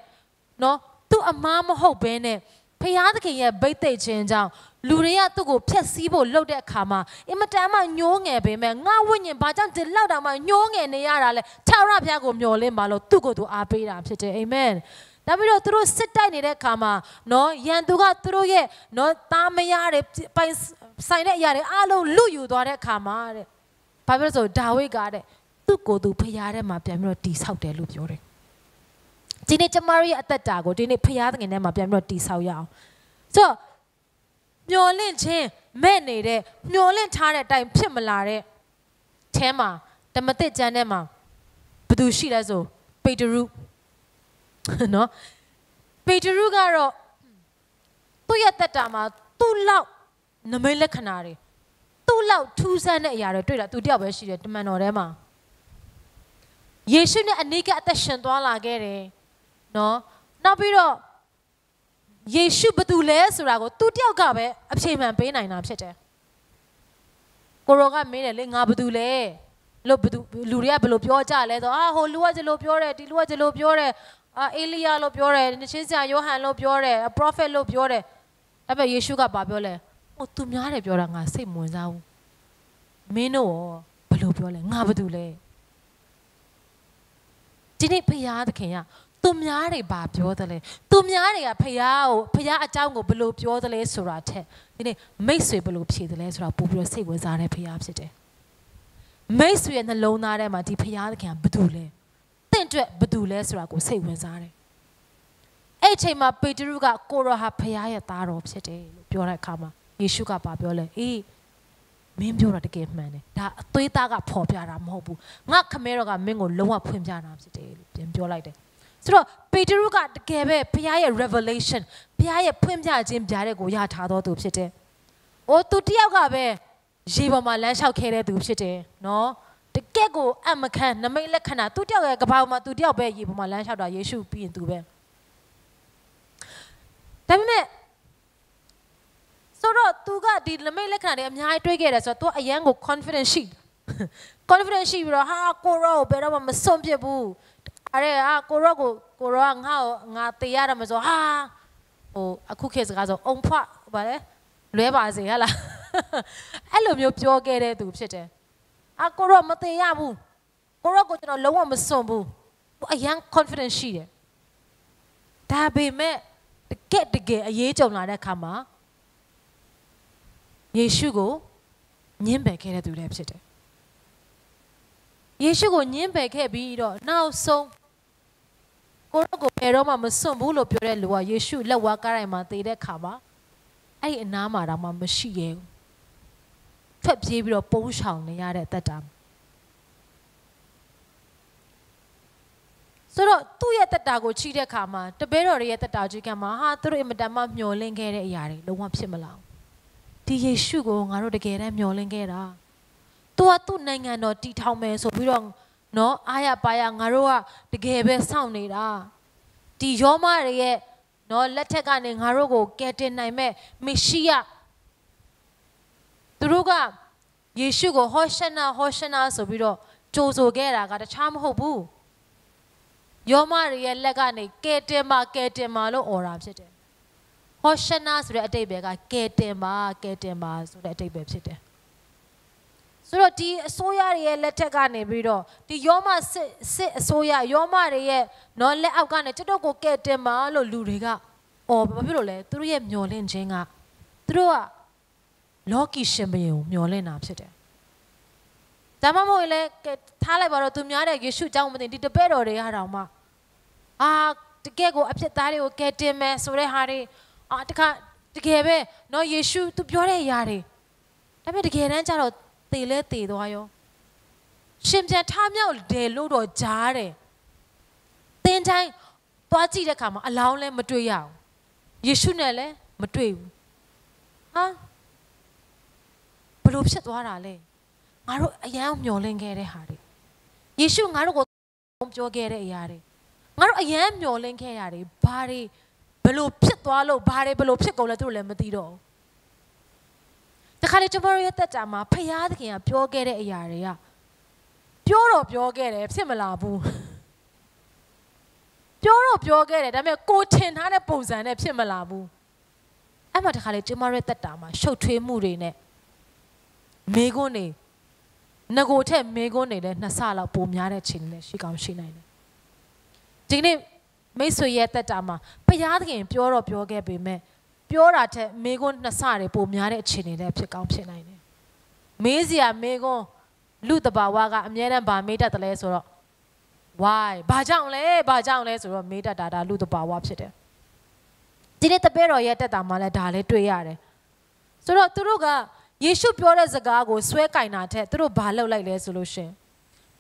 နော်သူ့အမားမဟုတ်ဘဲနဲ့ဖျားသခင်ရဲ့ဗိတ်သိက်ခြင်းကြောင့်လူတွေကသူ့ကိုဖျက်ဆီးဖို့လှုပ်တဲ့အခါမှာအင်မတန်မှညှိုးငယ်ပေမဲ့ငါဝိညာဉ်ဘာကြောင့်ဒီလောက်တောင်မှညှိုးငယ်နေရတာလဲထာဝရဘုရားကိုမျှော်လင့်ပါလို့သူ့ကိုသူအားပေးတာဖြစ်တယ်အာမင်ဒါပြီးတော့သူတို့စစ်တိုက်နေတဲ့အခါမှာနော်ရန်သူကသူတို့ရဲ့နော်သားမယားတွေပိုင်ဆိုင်တဲ့အရာတွေအားလုံးလွတ်ယူသွားတဲ့အခါမှာတဲ့ဘာဖြစ်လို့ဆိုဒါဝိဒ်ကတဲ့သူ့ကိုယ်သူဖျားထဲမှာပြန်ပြီးတော့တီဆောက်တယ်လို့ပြောတယ်ဒီနေ့ကျမတို့ရဲ့အသက်တာကိုဒီနေ့ဖျားသခင်ထဲမှာပြန်ပြီးတော့တီဆောက်ရအောင်ဆိုတော့မျောလင့်ခြင်းမဲ့နေတဲ့မျောလင့်ထားတဲ့အတိုင်းဖြစ်မလာတဲ့အဲမှာဓမ္မသစ်ကျမ်းထဲမှာဘယ်သူရှိလဲဆိုပေတရုနော်ပေတရုကတော့သူ့ရဲ့သက်တာမှာသူ့လောက်နမိတ်လက္ခဏာတွေသူ့လောက်ထူးဆန်းတဲ့အရာတွေတွေ့တာသူတယောက်ပဲရှိတယ်တမန်တော်ထဲမှာယေရှုနဲ့အနိကအသက်ရှင်သွားလာခဲ့တယ်နော်နောက်ပြီးတော့ယေရှုဘယ်သူလဲဆိုတာကိုသူတယောက်ကပဲအဖြေမှန်ပေးနိုင်တာဖြစ်တယ်ကိုရောကမေးတယ်လေငါဘယ်သူလဲလို့ဘယ်သူလူတွေကဘယ်လိုပြောကြလဲဆိုဟိုလူကဒီလိုပြောတယ်ဒီလူကဒီလိုပြောတယ်အေလိယလို့ပြောတယ်နှချင်းဆရာယောဟန်လို့ပြောတယ်ပရောဖက်လို့ပြောတယ်အဲ့ပဲယေရှုကဘာပြောလဲဟိုသူများတယ်ပြောတာငါစိတ်မဝင်စားဘူးမင်းတို့ဘယ်လိုပြောလဲငါဘာတူလဲဒီနေ့ဖယားသခင်ကသူများတွေဘာပြောတယ်လဲသူများတွေကဖယားအကြောင်းကိုဘယ်လိုပြောတယ်လဲဆိုတာထက်ဒီနေ့မိတ်ဆွေဘယ်လိုဖြေတယ်လဲဆိုတာပို့ပြီးတော့စိတ်ဝင်စားတဲ့ဖယားဖြစ်တယ်မိတ်ဆွေရဲ့နှလုံးသားထဲမှာဒီဖယားသခင်ကဘာတူလဲတင့်အတွက်ဘာတူလဲဆိုတာကိုစိတ်ဝင်စားတယ်အဲ့ချိန်မှာပေတရုကကိုရောဟာဖယားရဲ့သားတော်ဖြစ်တယ်လို့ပြောတဲ့အခါမှာယေရှုကဘာပြောလဲအေးမင်းပြောတာတကယ်မှန်တယ်ဒါအသွေးသားကဖော်ပြတာမဟုတ်ဘူးငါခမဲတော်ကမင်းကိုလုံးဝဖွင့်ပြတာဖြစ်တယ်လို့ပြန်ပြောလိုက်တယ်ဆိုတော့ပေတရုကတကယ်ပဲဘုရားရဲ့ revelation ဘုရားရဲ့ဖွင့်ပြခြင်းပြတဲ့ကိုရထားတော်သူဖြစ်တယ်။အိုးသူတယောက်ကပဲရေပေါ်မှာလမ်းလျှောက်ခဲ့တဲ့သူဖြစ်တယ်နော်။တကယ်ကိုအမခံနမိတ်လက္ခဏာသူတယောက်ရဲ့ကဘာပေါ်မှာသူတယောက်ပဲရေပေါ်မှာလမ်းလျှောက်တာယေရှုပြီးရင်သူပဲ။ဒါပေမဲ့ဆိုတော့သူကဒီနမိတ်လက္ခဏာတွေအများကြီးတွေးခဲ့တယ်ဆိုတော့သူအရန်ကို confidence ရှိပြီးတော့ဟာကိုရောဘယ်တော့မှမစွန့်ပစ်ဘူးအဲ့ကိုရောငါတေးရတာမဆိုဟာဟိုအခုခေတ်စကားဆိုအုံဖွားဗါလဲလွဲပါစေဟလားအဲ့လိုမျိုးပြောခဲ့တဲ့သူဖြစ်တယ်ကိုရောမတေးရဘူးကိုရောကိုကျွန်တော်လုံးဝမစွန့်ဘူးအရန် confidence ရှိတယ်ဒါပေမဲ့တကယ်အရေးကြုံလာတဲ့အခါမှာယေရှုကိုညှင်းပယ်ခဲ့တဲ့သူလည်းဖြစ်တယ်ယေရှုကိုညှင်းပယ်ခဲ့ပြီးတော့နောက်ဆုံးကိုရောကိုဘယ်တော့မှမစွန့်ဘူးလို့ပြောတဲ့လူကယေရှုလက်ဝါးကားတိုင်းမှာတည်တဲ့ခါမှာအဲ့ဒီအနားမှာတော့မှမရှိရဲ့ဘူးထွက်ပြေးပြီးတော့ပုန်းရှောင်နေရတဲ့အသက်တာဆိုတော့သူ့ရဲ့တက်တာကိုချီးတဲ့ခါမှာတပည့်တော်ရဲ့တက်တာကြီးကမှဟာသူတို့အမတန်မှမျောလင့်ခဲ့တဲ့အရာတွေလုံးဝဖြစ်မလာဘူးဒီယေရှုကိုငါတို့တကယ်တမ်းမျောလင့်ခဲ့တာသူကသူ့နိုင်ငံတော်တည်ထောင်မယ်ဆိုပြီးတော့နော်အားရပါရငါတို့ကတကယ်ပဲစောင့်နေတာဒီယောမတွေရဲ့နော်လက်ထက်ကနေငါတို့ကိုကယ်တင်နိုင်မဲ့မေရှိယသူတို့ကယေရှုကိုဟောရှနာဆိုပြီးတော့ကြိုဆိုခဲ့တာကတခြားမဟုတ်ဘူးယောမတွေရဲ့လက်ကနေကယ်တင်ပါလို့អော်တာဖြစ်တယ်ဟောရှနာဆိုတဲ့အတိတ်ပဲကကယ်တင်ပါဆိုတဲ့အတိတ်ပဲဖြစ်တယ်ဆိုတော့ဒီအစိုးရရဲ့လက်ထက်ကနေပြီးတော့ဒီယောမစစ်အစိုးရယောမတွေရဲ့နော်လက်အောက်ကနေကျွတ်တို့ကိုကယ်တင်ပါလို့လူတွေကအော်ဘာဖြစ်လို့လဲသူတို့ရဲ့မျောလင့်ခြင်းကသူတို့ကလောကီရှင်ဘုရင်ကိုမျောလင့်တာဖြစ်တယ်ဒါမှမဟုတ်လေထားလိုက်ပါတော့သူများတဲ့ယေရှုကြောင့်မသိဒီတပည့်တော်တွေဟာတောင်မှတကယ်ကိုအဖြစ်သားတွေကိုကယ်တင်မယ်ဆိုတဲ့ဟာတွေတကယ်ပဲနော်ယေရှုသူပြောတဲ့အရာတွေဒါပေမဲ့တကယ်တမ်းကျတော့သေလဲသေသွားရော ရှင်ပြန်ထားမြောက်တယ်လို့တော့ကြားတယ်သင်တိုင်းသွားကြည့်တဲ့အခါမှာအလောင်းလည်းမတွေ့ရအောင်ယေရှုနဲ့လည်းမတွေ့ဘူးဟာဘလို့ဖြစ်သွားတာလဲငါတို့အယံမျောလင့်ခဲ့တဲ့ဟာတွေယေရှုငါတို့ကိုပြောခဲ့တဲ့အရာတွေငါတို့အယံမျောလင့်ခဲ့ရတယ်ဘာတွေဘလို့ဖြစ်သွားလို့ဘာတွေဘလို့ဖြစ်ကုန်လဲသူတို့လည်းမသိတော့ဘူးတခါလေကျွန်တော်ရဲ့တက်တာမှာဖယားသခင်ကပြောခဲ့တဲ့အရာတွေကပြောတော့ပြောခဲ့တယ်ဖြစ်မလာဘူးပြောတော့ပြောခဲ့တယ်ဒါပေမဲ့ကိုထင်ထားတဲ့ပုံစံနဲ့ဖြစ်မလာဘူးအဲ့မှာတခါလေကျွန်တော်ရဲ့တက်တာမှာရှုပ်ထွေးမှုတွေနဲ့မေကွန်းနေငကိုထက်မေကွန်းနေလဲနှစ်ဆလောက်ပိုများတဲ့ချိန်နဲ့ရှိကောင်းရှိနိုင်တယ်ဒီနေ့မိတ်ဆွေရဲ့တက်တာမှာဘုရားသခင်ပြောတော့ပြောခဲ့ပေမဲ့ပြောတာထက်မေကွန်းနှစ်ဆတွေပိုများတဲ့ချိန်တွေလည်းဖြစ်ကောင်းဖြစ်နိုင်တယ်မေးစရာမေကွန်းလူတဘာဝကအမြဲတမ်းဗာမေးတတ်တယ်လဲဆိုတော့ why ဘာကြောင့်လဲဆိုတော့မေးတတ်တာဒါလူတဘာဝဖြစ်တယ်ဒီနေ့တပည့်တော်ရဲ့တက်တာမှာလည်းဒါလည်းတွေ့ရတယ်ဆိုတော့သူတို့ကယေရှုပြောတဲ့စကားကိုဆွဲကင်တာထက်သူတို့ဘာလုပ်လိုက်လဲဆိုလို့ရှင်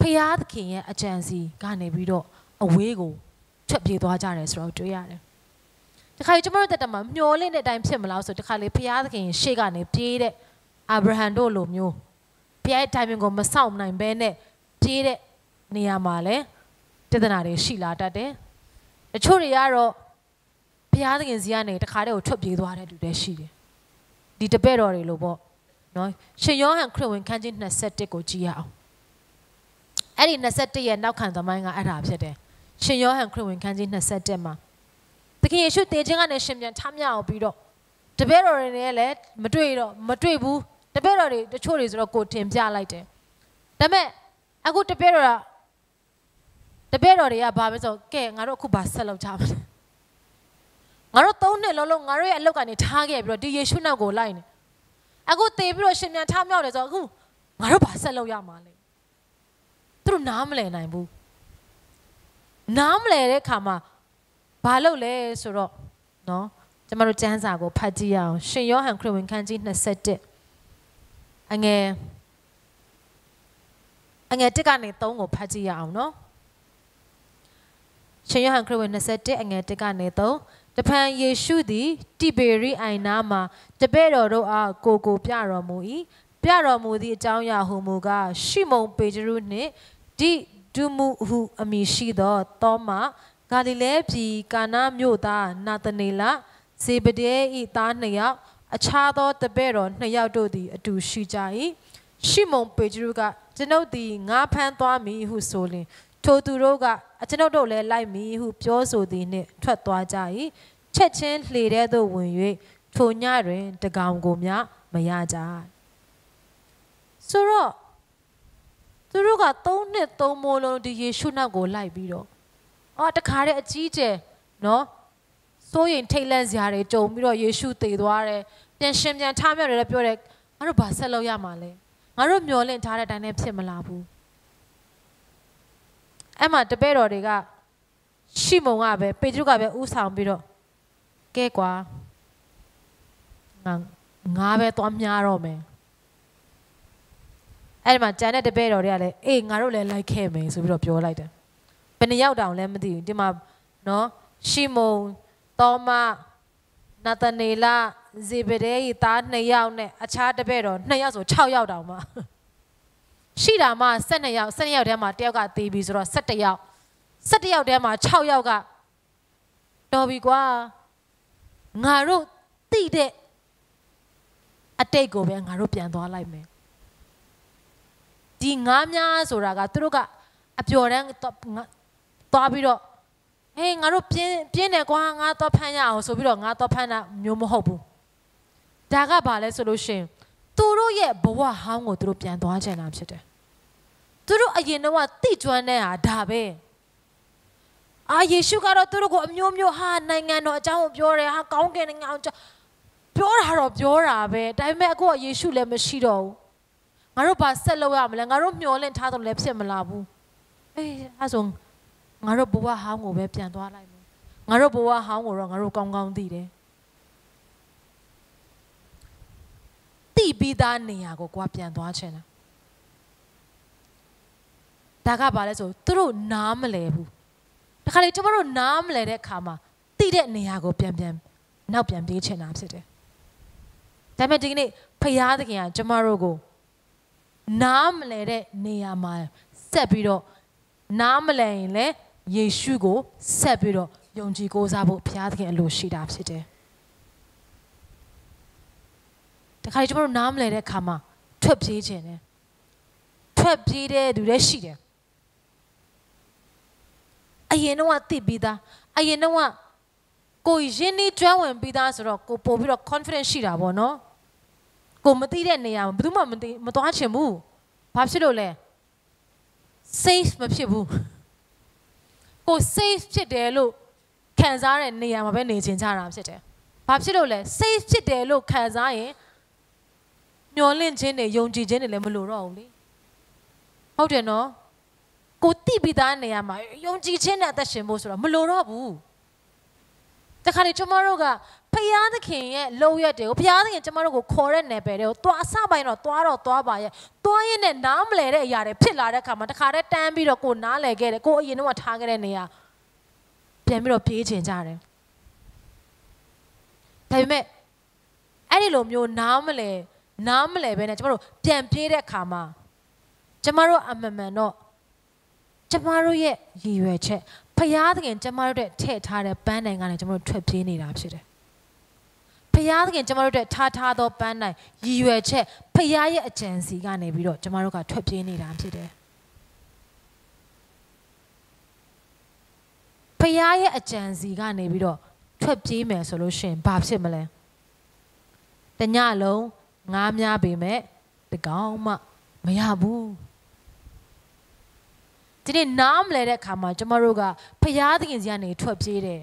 ဖျားသခင်ရဲ့အကြံစီကနေပြီးတော့အဝေးကိုထွက်ပြေးသွားကြတယ်ဆိုတော့တွေ့ရတယ်တခါကျွန်တော်တို့တက်တာမှာမျောလင့်တဲ့အတိုင်းဖြစ်မလားဆိုတခါလေဖျားသခင်ရှေ့ကနေပြေးတဲ့အာဗြဟံတို့လိုမျိုးဖျားရဲ့တိုင်ပင်ကိုမဆောင်နိုင်ဘဲနဲ့ပြေးတဲ့နေရာမှာလဲတဒနာတွေရှိလာတတ်တယ်တချို့တွေကတော့ဖျားသခင်စီကနေတခါတည်းကိုထွက်ပြေးသွားတဲ့လူတွေရှိတယ်ဒီတပည့်တော်တွေလို့ပေါ့နော်ရှင်ယောဟန်ခရစ်ဝင်ခန်းကြီး21ကိုကြည့်ရအောင်အဲ့ဒီ21ရဲ့နောက်ခံသမိုင်းကအဲ့ဒါဖြစ်တယ်ရှင်ယောဟန်ခရစ်ဝင်ခန်းကြီး21မှာသခင်ယေရှုတည်ခြင်းကနေရှင်ပြန်ထမြောက်ပြီးတော့တပည့်တော်တွေနဲ့လည်းမတွေ့ဘူးတပည့်တော်တွေတချို့တွေဆိုတော့ကိုတင်ပြလိုက်တယ်ဒါပေမဲ့အခုတပည့်တော်တွေကဘာပဲဆိုကဲငါတို့အခုဘာဆက်လုပ်ကြမလဲငါတို့3နှစ်လုံးငါတို့ရဲ့အလုပ်ကနေထားခဲ့ပြီးတော့ဒီယေရှုနောက်ကိုလိုက်နေအခုတည်ပြီးတော့ရှင်ပြန်ထမြောက်တယ်ဆိုတော့အခုငါတို့ဘာဆက်လုပ်ရမှာလဲသူတို့နားမလည်နိုင်ဘူးနားမလည်တဲ့ခါမှာဘာလုပ်လဲဆိုတော့နော်ကျမတို့ကျမ်းစာကိုဖတ်ကြည့်ရအောင်ရှင်ယောဟန်ခရစ်ဝင်ခန်းကြီး21အငယ်1ကနေ3ကိုဖတ်ကြည့်ရအောင်နော်ရှင်ယောဟန်ခရစ်ဝင်21အငယ်1ကနေ3တဖန်ယေရှုသည်တိဘေရိအိုင်နာမှာတပည့်တော်တို့အားကိုပြတော်မူ၏ပြတော်မူသည့်အကြောင်းအရာဟူမူကားရှီမုန်ပေတရုနှင့်ဒီဒုမှုဟုအမည်ရှိသောသောမဂါလိလဲပြည်ကာနာမြို့သားနာသနေလဇေဗဒဲ၏သား2ယောက်အခြားသောတပည့်တော်2ယောက်တို့သည်အတူရှိကြ၏ရှီမုန်ပေတရုကကျွန်ုပ်သည်ငါဖမ်းသွားမည်ဟုဆိုလျှင်ထိုသူတို့ကကျွန်ုပ်တို့လည်းလိုက်မည်ဟုပြောဆိုသည်နှင့်ထွက်သွားကြ၏ချက်ချင်းလှေထဲသို့ဝင်၍ထိုညတွင်တကောင်ကိုမျှမရကြဆိုတော့သူတို့က3နှစ်3မိုးလုံးဒီယေရှုနောက်ကိုလိုက်ပြီးတော့တခါတည်းအကြီးကျယ်နော်စိုးရင်ထိတ်လန့်စရာတွေကြုံပြီးတော့ယေရှုသေသွားတယ်ပြန်ရှင်ပြန်ထမြောက်တယ်လည်းပြောတယ်ငါတို့ဘာဆက်လုပ်ရမှာလဲငါတို့မျောလင့်ထားတဲ့အတိုင်းနဲ့ဖြစ်မလာဘူးအဲ့မှာတပည့်တော်တွေကရှီမုန်ကပဲပေတရုကပဲဥဆောင်ပြီးတော့ကဲကွာငါပဲသွားမြားတော့မယ်အဲ့ဒီမှာကျန်တဲ့တပည့်တော်တွေကလည်းအေးငါတို့လည်းလိုက်ခဲ့မယ်ဆိုပြီးတော့ပြောလိုက်တယ်ဘယ်နှယောက်တောင်လဲမသိဘူးဒီမှာနော်ရှီမုန်သောမနာသနေလဇေဗဒဲ၏သား2ယောက်နဲ့အခြားတပည့်တော်2ယောက်ဆို6ယောက်တောင်မှရှိတာမှ12ယောက်ထဲမှာတယောက်ကသေပြီဆိုတော့17ယောက်ထဲမှာ6ယောက်ကတော်ပြီကွာငါတို့တိတဲ့အတိတ်ကိုပဲငါတို့ပြန်သွားလိုက်မယ်ဒီငါးများဆိုတာကသူတို့ကအပျော်တမ်းသွားပြီးတော့ဟေးငါတို့ပြင်းတယ်ကွာငါသွားဖမ်းရအောင်ဆိုပြီးတော့ငါသွားဖမ်းတာမျိုးမဟုတ်ဘူးဒါကဘာလဲဆိုလို့ရှင်သူတို့ရဲ့ဘဝဟောင်းကိုသူတို့ပြန်သွားချင်တာဖြစ်တယ်သူတို့အရင်တော့တိကျွမ်းတဲ့ဟာဒါပဲယေရှုကတော့သူတို့ကိုအမျိုးမျိုးဟာနိုင်ငံတော်အကြောင်းကိုပြောတယ်ဟာကောင်းကင်နိုင်ငံအကြောင်းပြောတာတော့ပြောတာပဲဒါပေမဲ့အခုကယေရှုလည်းမရှိတော့ဘူးငါတို့ဘာဆက်လုပ်ရမလဲငါတို့မျှော်လင့်ထားတယ်လည်းဖြစ်မလာဘူးအဲဆိုငါတို့ဘဝဟောင်းကိုပဲပြန်သွားလိုက်မယ်ငါတို့ဘဝဟောင်းကိုတော့ငါတို့ကောင်းကောင်းသိတယ်တိပြီးသားနေရာကိုကွာပြန်သွားချင်တာ ဒါကဘာလဲဆိုသူတို့နားမလဲဘူးတခါလေကျမတို့နားမလဲတဲ့အခါမှာတိတဲ့နေရာကိုပြန်နောက်ပြန်ပြေးချင်တာဖြစ်တယ်ဒါပေမဲ့ဒီကနေ့ဖယားသခင်ကကျမတို့ကိုနားမလဲတဲ့နေရာမှာဆက်ပြီးတော့နားမလဲရင်လည်းယေရှုကိုဆက်ပြီးတော့ယုံကြည်ကိုးစားဖို့ဘုရားသခင်အလိုရှိတာဖြစ်တယ်တခါကျမတို့နားမလဲတဲ့အခါမှာထွက်ပြေးခြင်းတယ်ထွက်ပြေးတဲ့သူလည်းရှိတယ်အရင်တော့သိပြီးသားအရင်တော့ကိုရင်းနှီးကျွမ်းဝင်ပြီးသားဆိုတော့ကိုပို့ပြီးတော့ confidence ရှိတာပေါ့နော်ကိုမသိတဲ့နေရာမှာဘယ်သူမှမသွားချင်ဘူးဘာဖြစ်လို့လဲ safe မဖြစ်ဘူးကို safe ဖြစ်တယ်လို့ခံစားတဲ့နေရာမှာပဲနေချင်ကြတာဖြစ်တယ်ဘာဖြစ်လို့လဲ safe ဖြစ်တယ်လို့ခံစားရင်မျောလင့်ခြင်းတွေယုံကြည်ခြင်းတွေလည်းမလိုတော့ဘူးလေဟုတ်တယ်နော်ကိုတိပြီးသားနေရာမှာယုံကြည်ခြင်းနဲ့အသက်ရှင်ဖို့ဆိုတော့မလိုတော့ဘူးတခါလေကျမတို့ကဖယားသခင်ရဲ့လုံရက်တွေကိုဖယားသခင်ကျမတို့ကိုခေါ်တဲ့နယ်ပယ်တွေကိုသွားအစပိုင်းတော့သွားပါရဲ့သွားရင်းနဲ့နားမလဲတဲ့အရာတွေဖြစ်လာတဲ့အခါမှာတခါတည်းတန်းပြီးတော့ကိုနားလဲခဲ့တယ်ကိုအရင်တော့ထားခဲ့တဲ့နေရာပြန်ပြီးတော့ပြေးချင်ကြတယ်ဒါပေမဲ့အဲ့ဒီလိုမျိုးနားမလဲပဲနဲ့ကျမတို့ပြန်ပြေးတဲ့အခါမှာကျမတို့အမှန်မှန်တော့ကျမတို့ရဲ့ရည်ရွယ်ချက်ဖယားသခင်ကျမတို့တဲ့ထည့်ထားတဲ့ပန်းတိုင်ကနေကျမတို့ထွက်ပြေးနေတာဖြစ်တယ်ဖယားသခင်ကျမတို့တဲ့ထားသောပန်းတိုင်ရည်ရွယ်ချက်ဖယားရဲ့အကြံစီကနေပြီးတော့ကျမတို့ကထွက်ပြေးနေတာဖြစ်တယ်ဖယားရဲ့အကြံစီကနေပြီးတော့ထွက်ပြေးမယ်ဆိုလို့ရှိရင်ဘာဖြစ်မလဲတညလုံးငားများပေမဲ့တကောင်မှမရဘူးဒီနေ့နားမလဲတဲ့အခါမှာကျမတို့ကဖယားသခင်စီကနေထွက်ပြေးတယ်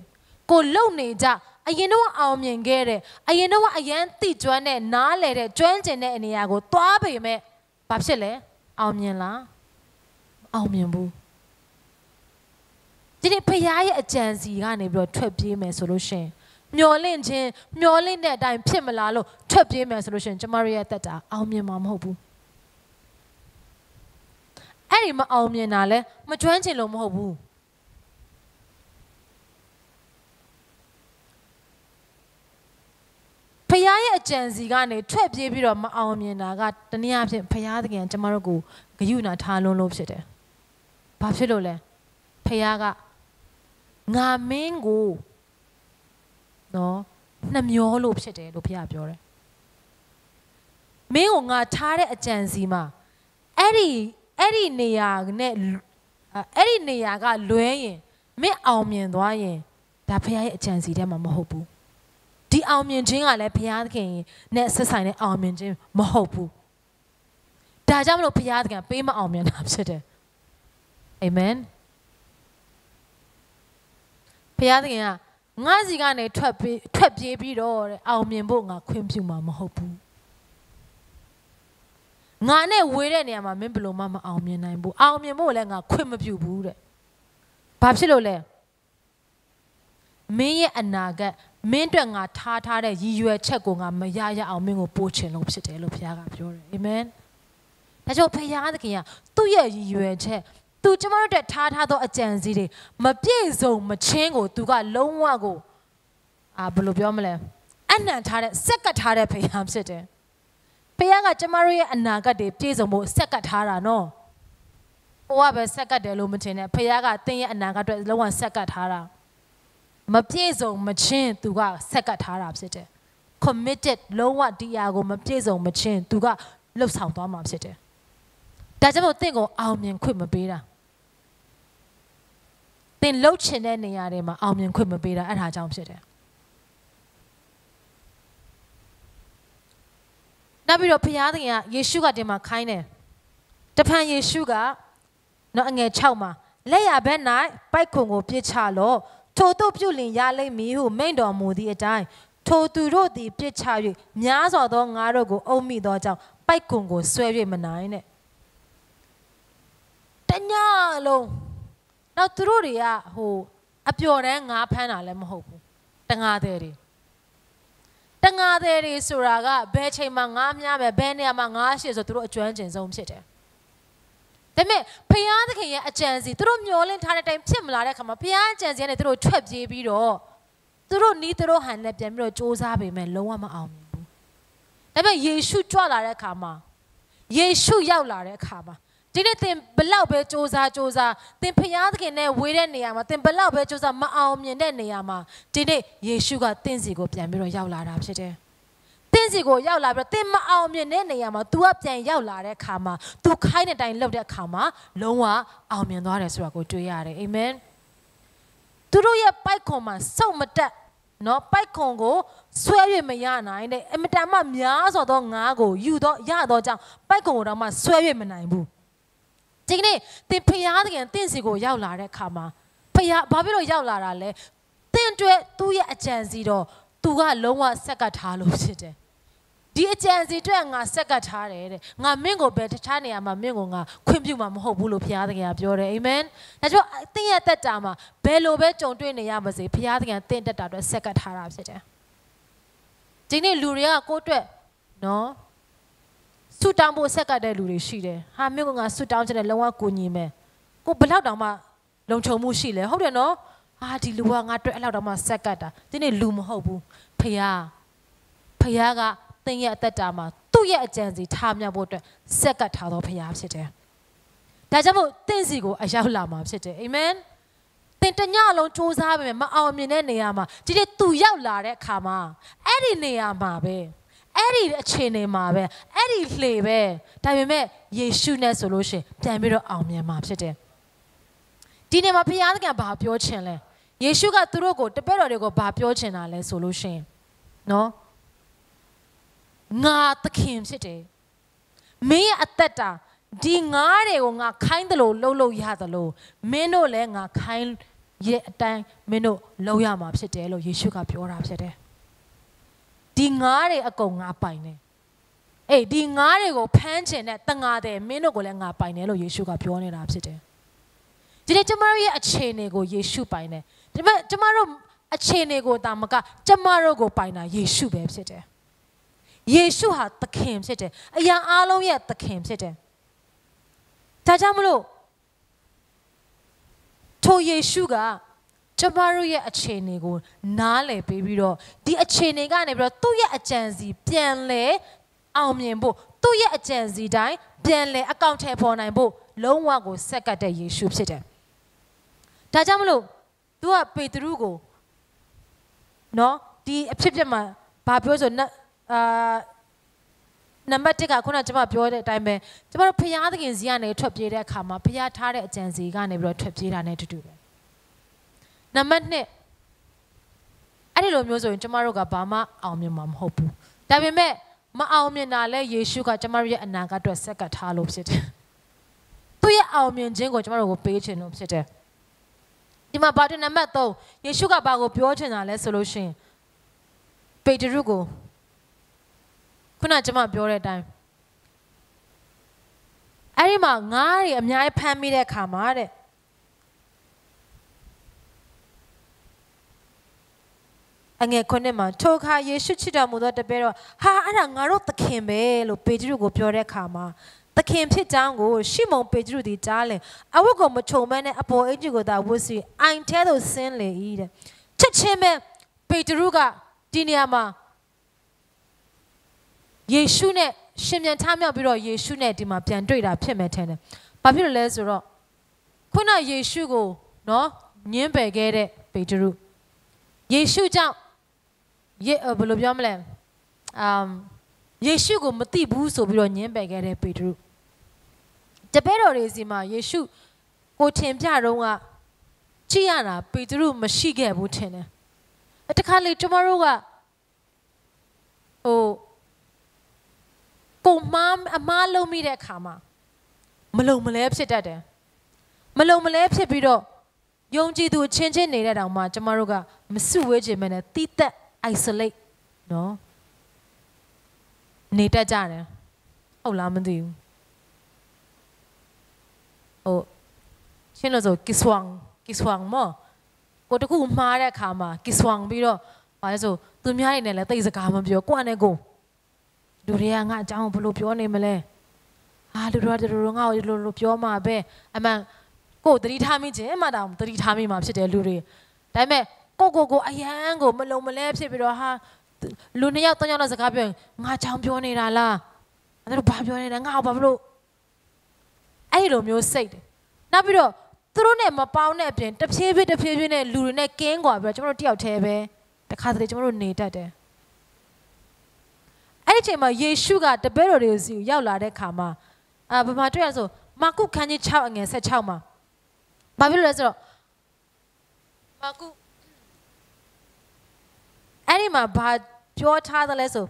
ကိုလုံနေကြအရင်တော့အောင်မြင်ခဲ့တယ်အရင်တော့အရန်တိကျွမ်းတဲ့နားလဲတဲ့ကျွမ်းကျင်တဲ့အနေအရာကိုသွားပေမဲ့ဘာဖြစ်လဲအောင်မြင်လားအောင်မြင်ဘူးဒီနေ့ဖယားရဲ့အကြံစီကနေပြီးတော့ထွက်ပြေးမယ်ဆိုလို့ရှိရင်မျောလင့်တဲ့အတိုင်းဖြစ်မလားလို့ထွက်ပြေးမယ်ဆိုလို့ရှိရင်ကျမတို့ရဲ့တက်တာအောင်မြင်မှာမဟုတ်ဘူးအဲ့ဒီမအောင်မြင်တာလဲမကျွမ်းကျင်လို့မဟုတ်ဘူးဖယားရဲ့အကြံစီကနေထွက်ပြေးပြီးတော့မအောင်မြင်တာကတနည်းအားဖြင့်ဖယားသခင်ကျမတို့ကိုဂရုဏာထားလွန်းလို့ဖြစ်တယ်ဘာဖြစ်လို့လဲဖယားကငါမင်းကိုနော်နှမျောလို့ဖြစ်တယ်လို့ဖယားပြောတယ်မင်းကိုငါထားတဲ့အကြံစီမှာအဲ့ဒီနေရာနဲ့အဲ့ဒီနေရာကလွဲရင်မင်းအောင်မြင်သွားရင်ဒါဖယားရဲ့အကြံစီထဲမှာမဟုတ်ဘူးဒီအောင်မြင်ခြင်းကလည်းဘုရားသခင်နဲ့ဆက်ဆိုင်တဲ့အောင်မြင်ခြင်းမဟုတ်ဘူးဒါကြောင့်မလို့ဘုရားသခင်ပေးမအောင်မြင်တာဖြစ်တယ်အာမင်ဘုရားသခင်ကငါစီကနေထွက်ပြေးပြီးတော့အောင်မြင်ဖို့ငါခွင့်ပြုမှာမဟုတ်ဘူးငါနဲ့ဝေးတဲ့နေရာမှာမင်းဘယ်လိုမှမအောင်မြင်နိုင်ဘူးအောင်မြင်ဖို့လည်းငါခွင့်မပြုဘူးတဲ့ဘာဖြစ်လို့လဲမင်းရဲ့အနာဂတ်မင်းအတွက်ငါထားတဲ့ရည်ရွယ်ချက်ကိုငါမရအောင်မင်းကိုပို့ချင်လို့ဖြစ်တယ်လို့ဘုရားကပြောတယ်အာမင်ဒါကြောင့်ဘုရားသခင်ကသူ့ရဲ့ရည်ရွယ်ချက်သူကျမတို့အတွက်ထားသောအကြံစီတွေမပြည့်စုံမချင်းကိုသူကလုံးဝကိုဘယ်လိုပြောမလဲအနံ့ထားတဲ့စက်ကတ်ထားတဲ့ဘုရားဖြစ်တယ်ဘုရားကကျမတို့ရဲ့အနာဂတ်တွေပြည့်စုံဖို့စက်ကတ်ထားတာနော်ဟိုကပဲစက်ကတ်တယ်လို့မထင်နဲ့ဘုရားကသင်ရဲ့အနာဂတ်အတွက်လုံးဝစက်ကတ်ထားတာမပြည့်စုံမချင်းသူကဆက်ကပ်ထားတာဖြစ်တယ် committed လုံးဝဒီအရာကိုမပြည့်စုံမချင်းသူကလှုပ်ဆောင်သွားမှာဖြစ်တယ်ဒါကြောင့်မို့သင်ကိုအောင်မြင်ခွင့်မပေးတာသင်လှုပ်ချင်တဲ့နေရာတွေမှာအောင်မြင်ခွင့်မပေးတာအဲ့ဒါကြောင့်ဖြစ်တယ်နောက်ပြီးတော့ဘုရားသခင်ကယေရှုကတင်မှာခိုင်းတယ်တဖန်ယေရှုကနော်အငယ်6မှာလက်ရဘက်၌ပိုက်ခွန်ကိုပြစ်ချလော့ထိုတို့ပြုလင်ရလိမ့်မည်ဟုမိန့်တော်မူသည့်အတိုင်းထိုသူတို့သည်ပြစ်ချ၍များစွာသောငါတို့ကိုအုံမိသောကြောင့်ပိုက်ခွန်ကိုဆွဲ၍မနိုင်တဲ့တညလုံးနောက်သူတို့တွေကအပျော်တန်းငါးဖမ်းတာလည်းမဟုတ်ဘူးတငါသည်တွေဆိုတာကဘယ်ချိန်မှာငါးများပဲဘယ်နေရာမှာငါးရှိဆိုသူတို့အကျွမ်းကျင်ဆုံးဖြစ်တယ် แต่เมื่อพยานที่ยังอาจารย์สิตัวมีอเล่นทานในเชื่อมลาได้คำว่าพยานอาจารย์สิเนี่ยตัวชอบเจ็บบีโร่ตัวนี้ตัวหันเนี่ยเป็นบีโร่โจซาไปแม่ลงว่ามาเอาแต่เมื่อเยซูจ้าลาได้คำว่าเยซูยาวลาได้คำว่าทีนี้เต็มเปล่าไปโจซาเต็มพยานที่เนี่ยเวรเนี่ยมาเต็มเปล่าไปโจซามาเอาเมียเนี่ยมาทีนี้เยซูก็เต็มสิก็เป็นบีโร่ยาวลาได้ใช่ไหมเต็มสิก็ยาวลาไปเต็มมาเอาเมียเนี่ยมาตัวเป็นยาวลาได้คำว่าตัวใครในใจเล่าได้คำว่าลงว่าเอาเมียน้อยเลยสุดก็ช่วยอะไรเอเมนตัวอย่าไปของมันส่งมาแต่เนาะไปของกูสวยไม่ยากนะเนี่ยเอ็มแต่มาเมียสอดงากูอยู่ต่อยาต่อจังไปของเรามาสวยไม่ไหนบุจริงเนี่ยที่พยาที่ยังเต้นสิกูยาวลาได้คำมาพยาบ้าไปเรายาวลาอะไรเต้นด้วยตัวอย่าอาจารย์สิโดตัวก็ลงว่าสักการะลูกสิเดดีอาจารย์สิด้วยงาสักการะเลยงาเม่งกูเบสชาเนี่ยมาเม่งกูงาคุณพี่มาไม่หอบบุรุษพยาที่ยังပြောတယ်เอเมนแต่ช่วงเต้นแต่จามาเบลโลเบจงด้วยเนี่ยมาสิพยาที่ยังเต้นแต่ด้วยสักการะสิเดจริงเนี่ยลูเรียก็ด้วยเนาะสุดท้ายบุษการะลูเรียสิเดหาเม่งกูงาสุดท้ายจะได้ลงว่ากูนี่แม่กูเบลล์ดาวมาลงชมมูสิเลยเขาเดี๋ยวเนาะดีลูว่างาด้วยเราดาวมาสักการะจริงเนี่ยลูไม่หอบบุพยาก็เตียแต่จามาตัวเยอาจารย์สิทำอย่างบุตรเสกท้าตัวพยาสิเดแต่จำบุเต้นสิกูอายุลามาสิเดเอเมนเต้นแต่เนี่ยลงโจซาไปมาเอาเมียเนี่ยมาจีเดตัวยาวลาเด็กขามาเอ็ดีเนี่ยมาเบ้เอ็ดีเชนเนี่ยมาเบ้เอ็ดีเล่เบ้แต่เป็นแม่เยซูเนี่ยโซลูชันแต่ไม่รู้เอาเมียมาสิเดทีนี้มาพยาที่แกบ้าพิโอเชนเลยเยซูก็ตัวกูแต่เป็นเราเด็กก็บ้าพิโอเชนอะไรโซลูชันเนาะงาตะเข็มสิเดไม่อัตตาดีงาเรื่องงาขายตลอดโลยาตลอดเมนูเล่งาขายเยอะแต่เมนูโลยามาสิเดโลเยซูกับพิโอราสิเดดีงาเรื่องก็งาไปเนี่ยดีงาเรื่องก็แพนเชนเนี่ยตั้งงาเดเมนูก็เล่งาไปเนี่ยโลเยซูกับพิโอเนี่ยราสิเดทีนี้จะมาเรียกเชนเนี่ยก็เยซูไปเนี่ยจะมารู้เชนเนี่ยก็ตามมาก็จะมารู้ก็ไปนะเยซูแบบสิเดเยซูหาตะเข็มใช่ไหมอย่างอาลงเนี่ยตะเข็มใช่ไหมถ้าจำไม่รู้โทเยซูก็จะมารู้เนี่ยเชนเนี่ยกูน่าเลยไปบิโร่ดีเชนเนี่ยกันเนี่ยบิโร่ตัวเนี่ยอาจารย์สิเปลี่ยนเลยเอาเมียนบุตัวเนี่ยอาจารย์สิได้เปลี่ยนเลยอากาศเทพอไหนบุลงว่ากูสักการะเยซูใช่ไหมถ้าจำไม่รู้ตัวเปโตรกูเนาะดีพิจารณาบาปอยู่ส่วนนั้นนับถือกับคนอาจจะมาพิจารณาแต่ไม่จะมาพยายามที่จะเนี่ยทบทวนข้ามาพยายามท่าเรื่องอาจารย์สิกันเนี่ยเราทบทวนเนี่ยทุกๆนับเนี่ยอันนี้เราไม่รู้ส่วนจะมารู้กับบ้ามาเอาเมียมาหอบบุแต่ไม่มาเอาเมียนั่นเลยเยซูก็จะมาเรียนอนาคตตัวสักท่าลบเสร็จตัวยังเอาเมียจริงก็จะมารู้กับเปย์เชนลบเสร็จที่มาบ้านนับโตเยซูก็บ้ากับพิจารณาเลยโซลูชันเปย์จะรู้กูคุณอาจจะมาပြောတဲ့တိုင်းအဲ့ဒီမှာငါးတွေအများကြီးဖမ်းမိတဲ့ခါမှာတဲ့အငယ်ခုနှစ်မှာထိုအခါယေရှုချစ်တော်မူသောတပည့်တော်ဟာအဲ့ဒါငါတို့သခင်ပဲလို့ပေတရုကိုပြောတဲ့ခါမှာသခင်ဖြစ်ကြောင်းကိုရှီမုန်ပေတရုသည်ကြားလင်အဝတ်ကိုမခြုံမဲနဲ့အပေါ်အင်ကြီးကိုသာဝတ်စီအိုင်ထဲသို့ဆင်းလေ၏တဲ့ချက်ချင်းပဲပေတရုကဒီနေရာမှာเยซูเนี่ยရှင်ပြန်ထားမြောက်ပြီးတော့ယေရှုနဲ့ဒီမှာပြန်တွေ့တာဖြစ်မယ်ထင်တယ်။ဘာဖြစ်လို့လဲဆိုတော့ခုနယေရှုကိုနော်ညှင်းပယ်ခဲ့တဲ့ပေတရုယေရှုကြောင့်ဘယ်လိုပြောမလဲယေရှုကိုမသိဘူးဆိုပြီးတော့ညှင်းပယ်ခဲ့တဲ့ပေတရုတပည့်တော်တွေစီမှာယေရှုကိုထင်ပြတော့ကကြည့်ရတာပေတရုမရှိခဲ့ဘူးထင်တယ်။တခါလေကျွန်တော်တို့ကကိုအမားလုံးမိတဲ့အခါမှာမလုံမလဲဖြစ်တတ်တယ်မလုံမလဲဖြစ်ပြီးတော့ယုံကြည်သူချင်းချင်းနေတဲ့တောင်မှကျမတို့ကမစုဝေးခြင်းပဲနဲ့တိသက် isolate နော်နေတတ်ကြတယ်ဟုတ်လားမသိဘူးရှင်းလို့ဆိုကစ်ဝမ်မောကိုတခုမှားတဲ့အခါမှာကစ်ဝမ်ပြီးတော့ဘာလဲဆိုသူများနေနဲ့လည်းတိတ်စကားမပြောကိုယ့်နဲ့ကိုလူတွေကငါအကြောင်းဘယ်လိုပြောနေမလဲ လူတို့ငါ့ကိုလိုပြောမှာပဲအမှန်ကိုတတိထားမိခြင်းမှတောင်တတိထားမိမှာဖြစ်တယ်လူတွေဒါပေမဲ့ကိုအယံကိုမလုံမလဲဖြစ်ပြီးတော့ဟာလူနှစ်ယောက်သုံးယောက်လောက်စကားပြောရင်ငါချောင်းပြောနေတာလားအဲ့ဒါဘာပြောနေတာငါ့ကိုဘာလို့အဲ့လိုမျိုးစိတ်တယ်နောက်ပြီးတော့သူတို့နဲ့မပေါင်းတဲ့အပြင်တဖြည်းဖြည်းနဲ့လူတွေနဲ့ကင်းကွာပြီးတော့ကျွန်တော်တို့တယောက်တည်းပဲတခါတလေကျွန်တော်တို့နေတတ်တယ်အဲ့ဒီအချိန်မှာယေရှုကတပည့်တော်တွေစီကိုရောက်လာတဲ့ခါမှာဘာမှတွေ့ရဆိုမာကုခန်းကြီး6အငယ်16မှာဘာဖြစ်လို့လဲဆိုတော့မာကုအဲ့ဒီမှာဘာပြောထားသလဲဆို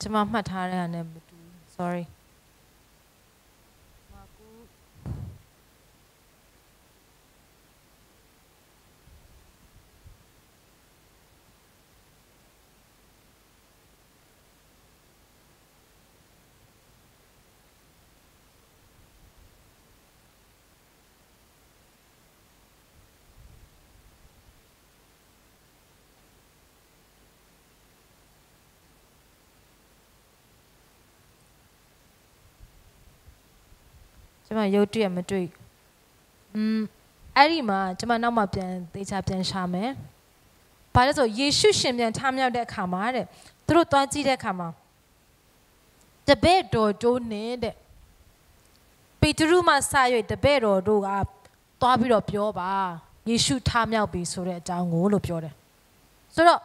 ကျွန်မမှတ်ထားတဲ့ဟာနဲ့မတူ sorry မာကုကျွန်မရုပ်တရက်မတွေ့အဲ့ဒီမှာကျွန်မနောက်မှပြန်သေချာပြန်ရှာမယ်ဘာလဲဆိုယေရှုရှင်ပြန်ထမြောက်တဲ့အခါမှာတဲ့သူတို့သွားကြည့်တဲ့အခါမှာတပည့်တော်တို့နဲ့တဲ့ပေတရုမှစ၍တပည့်တော်တို့ကသွားပြီးတော့ပြောပါယေရှုထမြောက်ပြီဆိုတဲ့အကြောင်းကိုလို့ပြောတယ်ဆိုတော့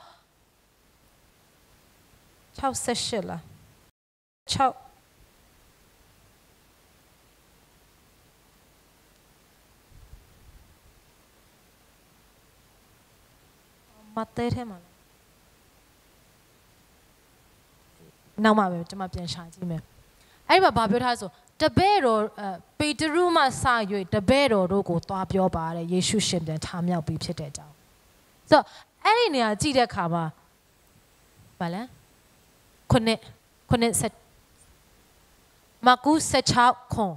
68လား6မတဲထဲမှာနောက်မှပဲကျွန်မပြန်ရှာကြည့်မယ်အဲ့ဒီမှာဘာပြောထားဆိုတပည့်တော်ပေတရုမှစ၍တပည့်တော်တို့ကိုသွားပြောပါတဲ့ယေရှုရှင်ပြန်ထမြောက်ပြီးဖြစ်တဲ့အကြောင်းဆိုတော့အဲ့ဒီနေရာကြည့်တဲ့အခါမှာဘာလဲ9ဆက်မာကု16ခွန်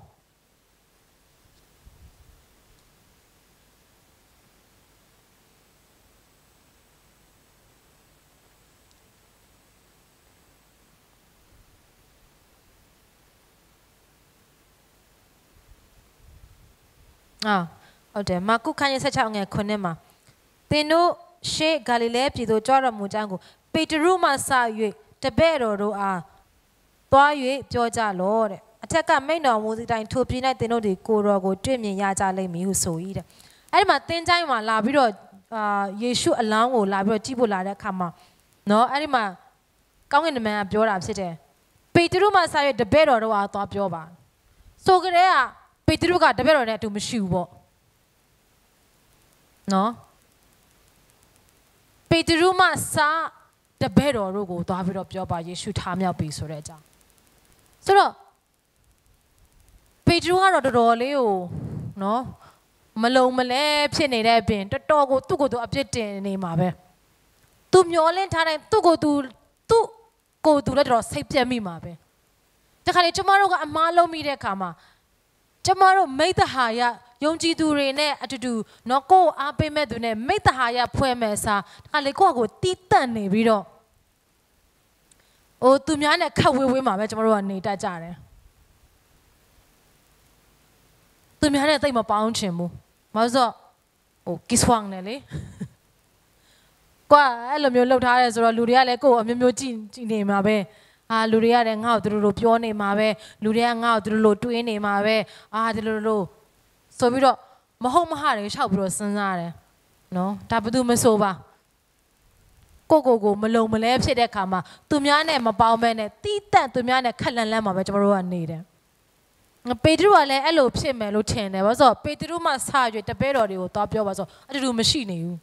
ဟုတ်တယ်မာကုခန်းကြီး16ငယ်9မှာသင်တို့ရှေ့ဂါလိလဲပြည်သို့ကြွတော်မူကြောင်းကိုပေတရုမှစ၍တပည့်တော်တို့အားသွား၍ပြောကြလော့တဲ့အထက်ကမိန့်တော်မူသည့်တိုင်ထိုပြည်၌သင်တို့ဒီကိုတော်ကိုတွေ့မြင်ရကြလိမ့်မည်ဟုဆို၏တဲ့အဲ့ဒီမှာသင်ချိုင်းမှာလာပြီးတော့ယေရှုအလောင်းကိုလာပြီးတော့ကြည့်ဖို့လာတဲ့အခါမှာနော်အဲ့ဒီမှာကောင်းကင်တမန်ကပြောတာဖြစ်တယ်ပေတရုမှစ၍တပည့်တော်တို့အားသွားပြောပါဆိုကြတဲ့ကပေတရုကတပည့်တော်နဲ့အတူမရှိဘူးပေါ့နော်ပေတရုမှစတပည့်တော်တို့ကိုသွားပြီးတော့ပြောပါယေရှုထားမြောက်ပြီဆိုတဲ့အကြောင်းဆိုတော့ပေတရုကတော့တော်တော်လေးကိုနော်မလုံမလဲဖြစ်နေတဲ့အပြင်တော်တော်ကိုသူ့ကိုယ်သူအပြစ်တင်နေမှာပဲသူမျောလင့်ထားတိုင်းသူ့ကိုယ်သူလည်းတော်တော်စိတ်ပြတ်မိမှာပဲတခါလေကျမတို့ကအမားလုံးမိတဲ့အခါမှာကျမတို့မိတ္တဟာယယုံကြည်သူတွေနဲ့အတူတူနော်ကိုယ်အားပေးမဲ့သူနဲ့မိတ္တဟာယဖွဲ့မဲ့စားတခါလေကိုယ့်ကိုတီးတန့်နေပြီးတော့သူများနဲ့ခက်ဝေးမှာပဲကျမတို့ကနေတတ်ကြတယ်သူများနဲ့တိတ်မပေါင်းချင်ဘူးမဟုတ်ဆိုကိစ်ဝမ်နဲ့လေကွာအဲ့လိုမျိုးလှုပ်ထားရဲဆိုတော့လူတွေကလည်းကိုယ်အမျိုးမျိုးကြည်နေမှာပဲလူတွေကလည်းငါ့ကိုသူတို့ပြောနေမှာပဲလူတွေကငါ့ကိုသူတို့တွေးနေမှာပဲဒီလိုဆိုပြီးတော့မဟုတ်မဟတွေရှောက်ပြီးတော့စဉ်းစားတယ်နော်ဒါဘယ်သူမဆိုပါ ကိုမလုံမလဲဖြစ်တဲ့အခါမှာသူများနဲ့မပေါင်းဘဲနဲ့တီးတန့်သူများနဲ့ခက်လန့်လန့်မှာပဲကျွန်တော်တို့ကနေတယ်ပေတရုကလည်းအဲ့လိုဖြစ်မယ်လို့ထင်တယ်ဘာလို့ဆိုပေတရုမှစရွေတပည့်တော်တွေကိုသွားပြောပါဆိုအတူမရှိနေဘူး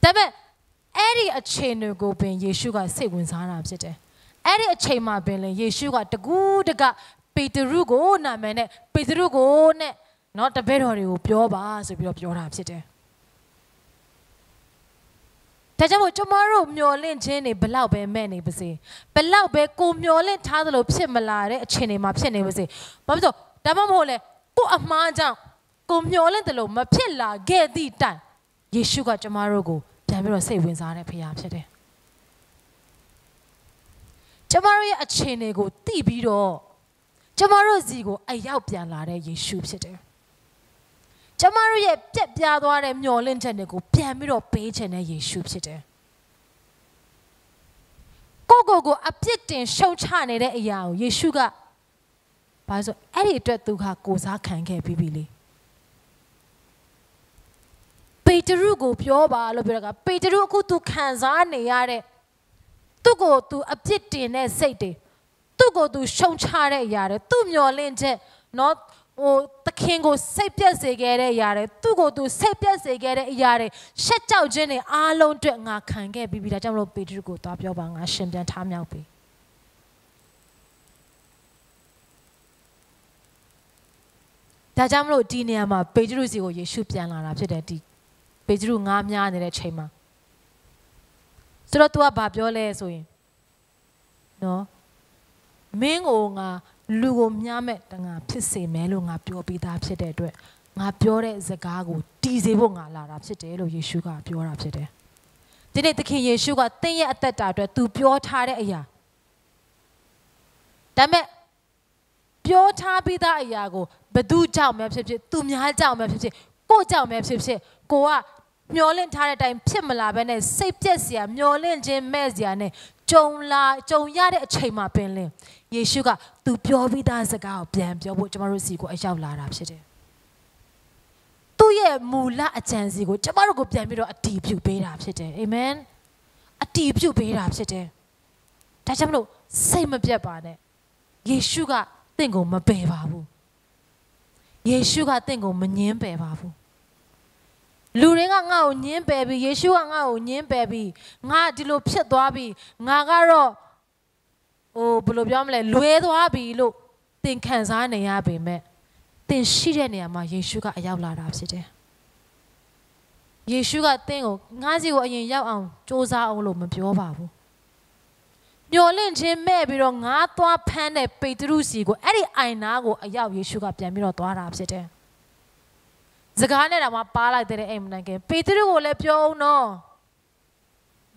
ဒါပေမဲ့အဲ့ဒီအချိန်တွေကိုပင်ယေရှုကစိတ်ဝင်စားတာဖြစ်တယ်အဲ့ဒီအချိန်မှာပင်လေယေရှုကတကူးတကပေတရုကိုနာမည်နဲ့ပေတရုကိုနဲ့နော်တပည့်တော်တွေကိုပြောပါဆိုပြီးတော့ပြောတာဖြစ်တယ်ဒါကြောင့်မို့ကျွန်တော်တို့မျော်လင့်ခြင်းတွေဘလောက်ပဲမဲ့နေပါစေဘလောက်ပဲကိုမျော်လင့်ထားသလိုဖြစ်မလာတဲ့အချိန်တွေမှာဖြစ်နေပါစေဘာဖြစ်လို့ဒါမှမဟုတ်လေကိုအမှားကြောင့်ကိုမျော်လင့်တယ်လို့မဖြစ်လာခဲ့သည့်တိုင်ယေရှုကကျွန်တော်တို့ကိုပြန်ပြီးတော့စိတ်ဝင်စားတဲ့ဖခင်ဖြစ်တယ်ကျွန်တော်ရဲ့အချိန်တွေကိုသိပြီးတော့ကျွန်တော်တို့စီကိုအရောက်ပြန်လာတဲ့ယေရှုဖြစ်တယ်ကျွန်မတို့ရဲ့ပြက်ပြားသွားတဲ့မျော်လင့်ချက်တွေကိုပြန်ပြီးတော့ပေးချင်တဲ့ယေရှုဖြစ်တယ်ကိုအပြစ်တင်ရှုံချနေတဲ့အရာကိုယေရှုကဘာလို့ဆိုအဲ့ဒီအတွက်သူကကိုစားခံခဲ့ပြီးပြီလေပေတရုကိုပြောပါလို့ပြောတာကပေတရုအခုသူခံစားနေရတဲ့သူ့ကိုသူအပြစ်တင်တဲ့စိတ်တွေသူ့ကိုသူရှုံချတဲ့အရာတွေသူ့မျော်လင့်ချက်နော်သခင်ကိုစိတ်ပြက်စေခဲ့တဲ့အရာတွေသူ့ကိုသူစိတ်ပြက်စေခဲ့တဲ့အရာတွေရှက်ကြောက်ခြင်းတွေအားလုံးအတွက်ငါခံခဲ့ပြီးပြီဒါကြောင့်မလို့ပေတရုကိုသွားပြောပါငါရှင်ပြန်ထားမြောက်ပြီဒါကြောင့်မလို့ဒီနေရာမှာပေတရုစီကိုယေရှုပြန်လာတာဖြစ်တယ်ဒီပေတရုငါးများနေတဲ့ချိန်မှာဆိုတော့ तू ကဘာပြောလဲဆိုရင်နော်မင်းကိုငါလူကိုမြားမဲ့တငါဖြစ်စေမယ်လို့ငါပြောပြီးသားဖြစ်တဲ့အတွက်ငါပြောတဲ့စကားကိုတီးစေဖို့ငါလာတာဖြစ်တယ်လို့ယေရှုကပြောတာဖြစ်တယ်ဒီနေ့သခင်ယေရှုကသင်ရဲ့အသက်တာအတွက် तू ပြောထားတဲ့အရာဒါပေမဲ့ပြောထားပြီးသားအရာကိုဘသူကြောင့်ပဲဖြစ်ဖြစ်သူများကြောင့်ပဲဖြစ်ဖြစ်ကိုကြောင့်ပဲဖြစ်ဖြစ်ကိုကမျောလင့်ထားတဲ့အတိုင်းဖြစ်မလာဘဲနဲ့စိတ်ပြက်စရာမျောလင့်ခြင်းမဲ့စရာနဲ့ကြုံရတဲ့အချိန်မှာပင်လင်းယေရှုကသူပြောပြီးသားစကားကိုပြန်ပြောဖို့ကျမတို့စီကိုအရောက်လာတာဖြစ်တယ်။သူ့ရဲ့မူလအကြံစီကိုကျမတို့ကိုပြန်ပြီးတော့အတည်ပြုပေးတာဖြစ်တယ်။အာမင်။အတည်ပြုပေးတာဖြစ်တယ်။ဒါကြောင့်မလို့စိတ်မပြတ်ပါနဲ့။ယေရှုကတင့်ကိုမပယ်ပါဘူး။ယေရှုကတင့်ကိုမငြင်းပယ်ပါဘူး။လူတွေကငါ့ကိုညင်းပယ်ပြီးယေရှုကငါ့ကိုညင်းပယ်ပြီးငါဒီလိုဖြစ်သွားပြီးငါကတော့ဘယ်လိုပြောမလဲလွဲသွားပြီလို့သင်ခံစားနေရပေမဲ့သင်ရှိတဲ့နေရာမှာယေရှုကအရောက်လာတာဖြစ်တယ်။ယေရှုကသင်ကိုငါစီကိုအရင်ရောက်အောင်စ조사အောင်လို့မပြောပါဘူး။မျောလင့်ခြင်းမဲ့ပြီးတော့ငါသွားဖမ်းတဲ့ပေတရုစီကိုအဲ့ဒီအိုင်နာကိုအရောက်ယေရှုကပြန်ပြီးတော့သွားတာဖြစ်တယ်။စကားနဲ့တော့မပါလိုက်တဲ့အိမ်မနိုင်ခင်ပေတရုကိုလည်းပြောအောင်နော်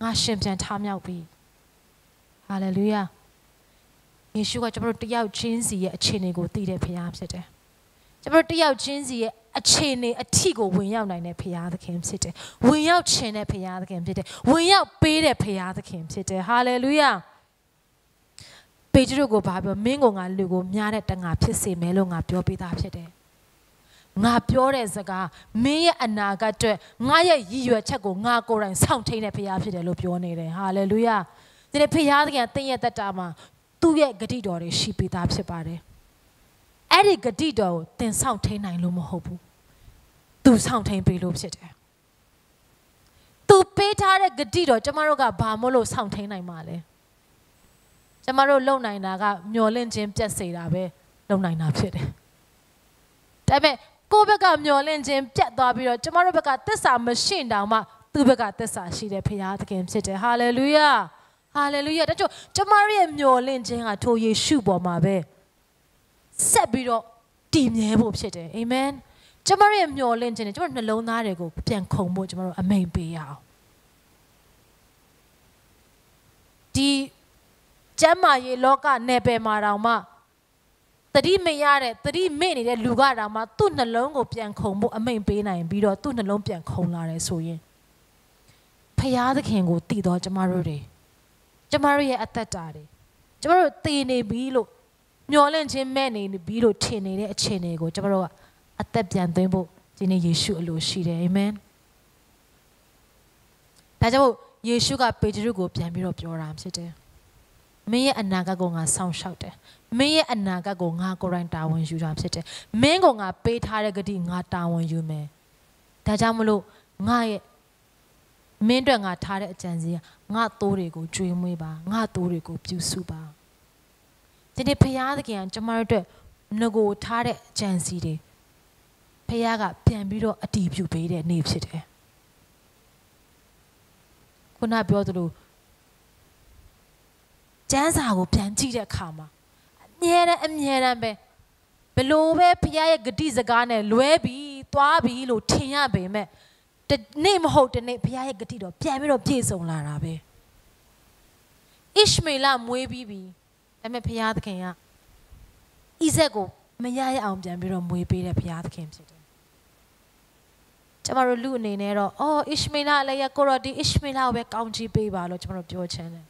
ငါရှင်ပြန်ထားမြောက်ပြီဟာလေလုယာယေရှုကကျွန်တော်တို့တယောက်ချင်းစီရဲ့အခြေအနေကိုသိတဲ့ဖခင်ဖြစ်တယ်ကျွန်တော်တို့တယောက်ချင်းစီရဲ့အခြေအနေအထိကိုဝင်ရောက်နိုင်တဲ့ဖခင်သခင်ဖြစ်တယ်ဝင်ရောက်ခြင်းတဲ့ဖခင်သခင်ဖြစ်တယ်ဝင်ရောက်ပေးတဲ့ဖခင်သခင်ဖြစ်တယ်ဟာလေလုယာပေတရုကိုဘာပြောမင်းကိုငါလူကိုများတဲ့တငါဖြစ်စေမယ်လို့ငါပြောပေးတာဖြစ်တယ်ငါပြောတဲ့စကားမင်းရဲ့အနာဂတ်အတွက်ငါရဲ့ရည်ရွယ်ချက်ကိုငါကိုယ်တိုင်စောင့်ထိန်တဲ့ဖခင်ဖြစ်တယ်လို့ပြောနေတယ်ဟာလေလုယာဒီနေ့ဖခင်သခင်သင်ရဲ့သက်တာမှာသူ့ရဲ့ဂတိတော်တွေရှိပေးသားဖြစ်ပါတယ်အဲ့ဒီဂတိတော်ကိုသင်စောင့်ထိန်နိုင်လို့မဟုတ်ဘူးသူစောင့်ထိန်ပေးလို့ဖြစ်တယ်သူပေးထားတဲ့ဂတိတော်ကျမတို့ကဘာမို့လို့စောင့်ထိန်နိုင်မှာလဲကျမတို့လုံနိုင်တာကမျောလင့်ခြင်းပြတ်စေတာပဲလုံနိုင်တာဖြစ်တယ်ဒါပေမဲ့ကိုယ့်ဘက်ကမျောလင့်ခြင်းပြတ်သွားပြီးတော့ကျမတို့ဘက်ကသစ္စာမရှိတောင်မှသူ့ဘက်ကသစ္စာရှိတဲ့ဖခင်သခင်ဖြစ်တယ်ဟာလေလုယာဟာလေလုယာဒါကြောင့်ကျမတို့ရဲ့မျောလင့်ခြင်းကထိုယေရှုပေါ်မှာပဲဆက်ပြီးတော့တည်မြဲဖို့ဖြစ်တယ်အာမင်ကျမတို့ရဲ့မျောလင့်ခြင်းနဲ့ကျမတို့နှလုံးသားတွေကိုပြန်ခုန်ဖို့ကျမတို့အမိန်ပေးရအောင်ဒီကျမ်းမာရေးလောကနယ်ပယ်မှာတောင်မှတတိမရတဲ့တတိမေ့နေတဲ့လူကတောင်မှသူ့နှလုံးကိုပြန်ခုန်ဖို့အမိန်ပေးနိုင်ပြီးတော့သူ့နှလုံးပြန်ခုန်လာတယ်ဆိုရင်ဖခင်သခင်ကိုတည်တော့ကျမတို့ရဲ့အသက်တာတွေကျမတို့တည်နေပြီလို့မျောလင့်ခြင်းမဲ့နေပြီလို့ထင်နေတဲ့အခြေအနေကိုကျမတို့ကအသက်ပြန်သွင်းဖို့ဒီနေ့ယေရှုအလိုရှိတယ်အာမင်ဒါကြောင့် ယေရှုကပေတရုကိုပြန်ပြီးတော့ပြောတာဖြစ်တယ်မင်းရဲ့အနာဂတ်ကိုငါဆောင်ရှောက်တယ်မင်းရဲ့အနာဂတ်ကိုငါကိုယ်တိုင်တာဝန်ယူတာဖြစ်တယ်မင်းကိုငါပေးထားတဲ့ဂတိငါတာဝန်ယူမယ်ဒါကြောင့်မလို့ငါရဲ့မင်းတို့ငါထားတဲ့အကြံစီငါသိုးတွေကိုကျွေးမွေးပါငါသိုးတွေကိုပြုစုပါဒီနေ့ဖခင်သခင်ကကျမတို့အတွက်ငကိုထားတဲ့အကြံစီတွေဖခင်ကပြန်ပြီးတော့အတည်ပြုပေးတဲ့နေ့ဖြစ်တယ်ခုနပြောသလိုကျမ်းစာကိုပြန်ကြည့်တဲ့အခါမှာအမြဲတမ်းပဲဘလို့ပဲဖခင်ရဲ့ဂတိစကားနဲ့လွဲပြီးသွားပြီးလို့ထင်ရပေမဲ့တနေ့မဟုတ်တနေ့ဖခင်ရဲ့ဂတိတော့ပြန်ပြီးတော့ပြည့်စုံလာတာပဲဣရှမေလမွေးပြီးပြီဒါပေမဲ့ဖခင်သခင်ကဣဇက်ကိုမရရအောင်ပြန်ပြီးတော့မွေးပေးတဲ့ဖခင်သခင်ဖြစ်တယ်ကျမတို့လူအနေနဲ့တော့အော်ဣရှမေလလည်းရကိုရောဒီဣရှမေလကိုပဲကောင်းချီးပေးပါလို့ကျမတို့ပြောချင်တယ်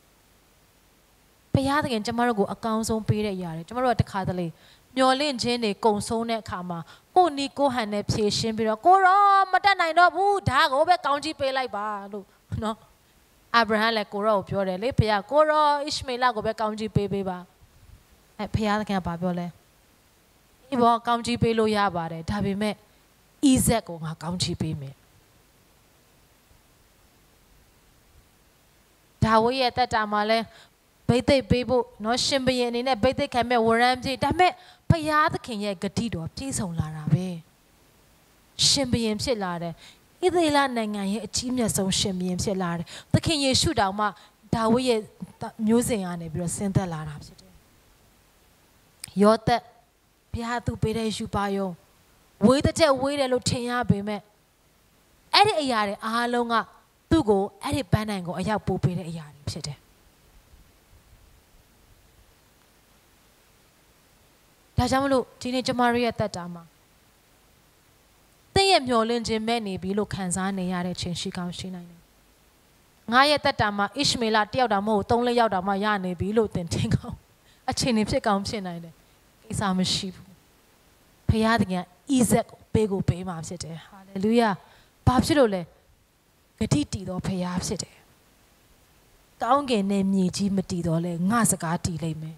ဖခင်သခင်ကျမတို့ကိုအကောင်းဆုံးပေးတဲ့အရာတွေကျမတို့ကတခါတလေမျော်လင့်ခြင်းတွေကုံဆုံးတဲ့အခါမှာကိုနီကိုဟန်နဲ့ဖြည့်ရှင်းပြီးတော့ကိုရောမတတ်နိုင်တော့ဘူးဒါကိုပဲကောင်းချီးပေးလိုက်ပါလို့နော်အာဗြဟံလည်းကိုရောကိုပြောတယ်လေဖခင်ကိုရောဣရှမေလကိုပဲကောင်းချီးပေးပါဖခင်သခင်ကဘာပြောလဲဒီဘောကောင်းချီးပေးလို့ရပါတယ်ဒါပေမဲ့ဣဇက်ကိုငါကောင်းချီးပေးမယ်ဒါဝိရဲ့တက်တာမှာလဲဘိသိက်ပေးဖို့နော်ရှင်ဘုရင်အနေနဲ့ဘိသိက်ခံမဲ့ဝရမ်းပြေးဒါပေမဲ့ဖခင်သခင်ရဲ့ဂတိတော်ပြည့်စုံလာတာပဲရှင်ဘုရင်ဖြစ်လာတယ်ဣသရေလနိုင်ငံရဲ့အကြီးမြတ်ဆုံးရှင်ဘုရင်ဖြစ်လာတယ်သခင်ယေရှုတောင်မှဒါဝိရဲ့မျိုးစဉ်ကနေပြီးတော့ဆင်းသက်လာတာဖြစ်တယ်ယောသက်ဘုရားသူပေးတဲ့ယူပါယုံဝေးတဲ့ချက်ဝေးတယ်လို့ထင်ရပေမဲ့အဲ့ဒီအရာတွေအားလုံးကသူ့ကိုအဲ့ဒီပန်းတိုင်ကိုအရောက်ပို့ပေးတဲ့အရာတွေဖြစ်တယ်ဒါကြောင့်မလို့ဒီနေ့ကျမတို့ရဲ့တက်တာမှာသင်ရဲ့မျှော်လင့်ခြင်းမဲ့နေပြီလို့ခံစားနေရတဲ့ချိန်ရှိကောင်းရှိနိုင်တယ်ငါရဲ့တက်တာမှာဣရှမေလတယောက်တောင်မဟုတ်3-4ယောက်တောင်မှရနေပြီလို့သင်ထင်ကောင်းအချိန်နေဖြစ်ကောင်းဖြစ်နိုင်တယ်ကိစ္စမရှိဘူးဖခင်သခင်ဣဇက်ကိုပေးမှာဖြစ်တယ်ဟာလေလုယာဘာဖြစ်လို့လဲဂတိတည်တော်ဖခင်ဖြစ်တယ်ကောင်းကင်နဲ့မြေကြီးမတည်တော်လဲငါစကားတည်လိမ့်မယ်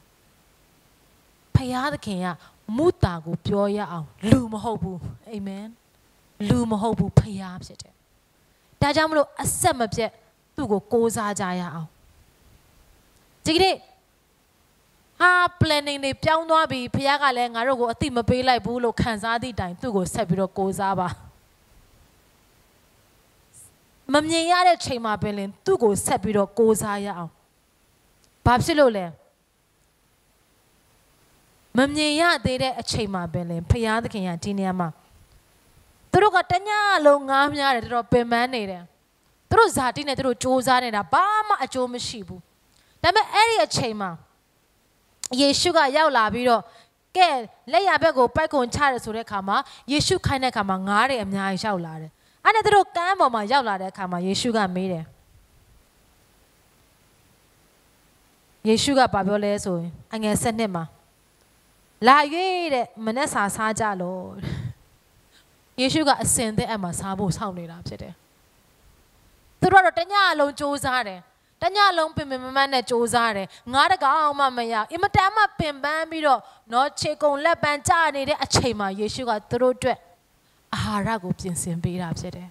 ဖခင်သခင်ကမုတာကိုပြောရအောင်လူမဟုတ်ဘူးအာမင်လူမဟုတ်ဘူးဖခင်ဖြစ်တယ်ဒါကြောင့်မလို့အဆက်မပြတ်သူ့ကိုကိုးစားကြရအောင်ဒီနေ့ဟာ planning တွေပြောင်းသွားပြီဖခင်ကလည်းငါတို့ကိုအတိမပေးလိုက်ဘူးလို့ခံစားသည့်တိုင်သူ့ကိုဆက်ပြီးတော့ကိုးစားပါမမြင်ရတဲ့ချိန်မှာပင်လင်သူ့ကိုဆက်ပြီးတော့ကိုးစားရအောင်ဘာဖြစ်လို့လဲမမြင်ရသေးတဲ့အချိန်မှာပင်လင်ဖခင်သခင်ကဒီနေရာမှာသူတို့ကတညလုံးငားများတယ်တော်တော်ပင်ပန်းနေတယ်သူတို့ဇာတိနဲ့သူတို့စ조사နေတာဘာမှအကျိုးမရှိဘူးဒါပေမဲ့အဲ့ဒီအချိန်မှာယေရှုကရောက်လာပြီးတော့ကဲလက်ရဘက်ကိုပိုက်ကွန်ချတယ်ဆိုတဲ့အခါမှာယေရှုခိုင်းတဲ့အခါမှာငားတွေအများကြီးရောက်လာတယ်အဲ့ဒါသူတို့ကမ်းပေါ်မှာရောက်လာတဲ့အခါမှာယေရှုကမေးတယ်ယေရှုကဘာပြောလဲဆိုရင်အငယ်7မှာလာ၍တဲ့မနဲ့စားကြလို့ယေရှုကအစင်တဲ့အမှစားဖို့စောင့်နေတာဖြစ်တယ်သူတို့ကတော့တညလုံးစူးစမ်းတယ်တညလုံးပင်ပင်မမတ်နဲ့စူးစမ်းတယ်ငါးတကောင်မှမရအင်မတန်မှပင်ပန်းပြီးတော့နော်ခြေကုံလက်ပန်းကျနေတဲ့အချိန်မှာယေရှုကသူတို့အတွက်အာဟာရကိုပြင်ဆင်ပေးတာဖြစ်တယ်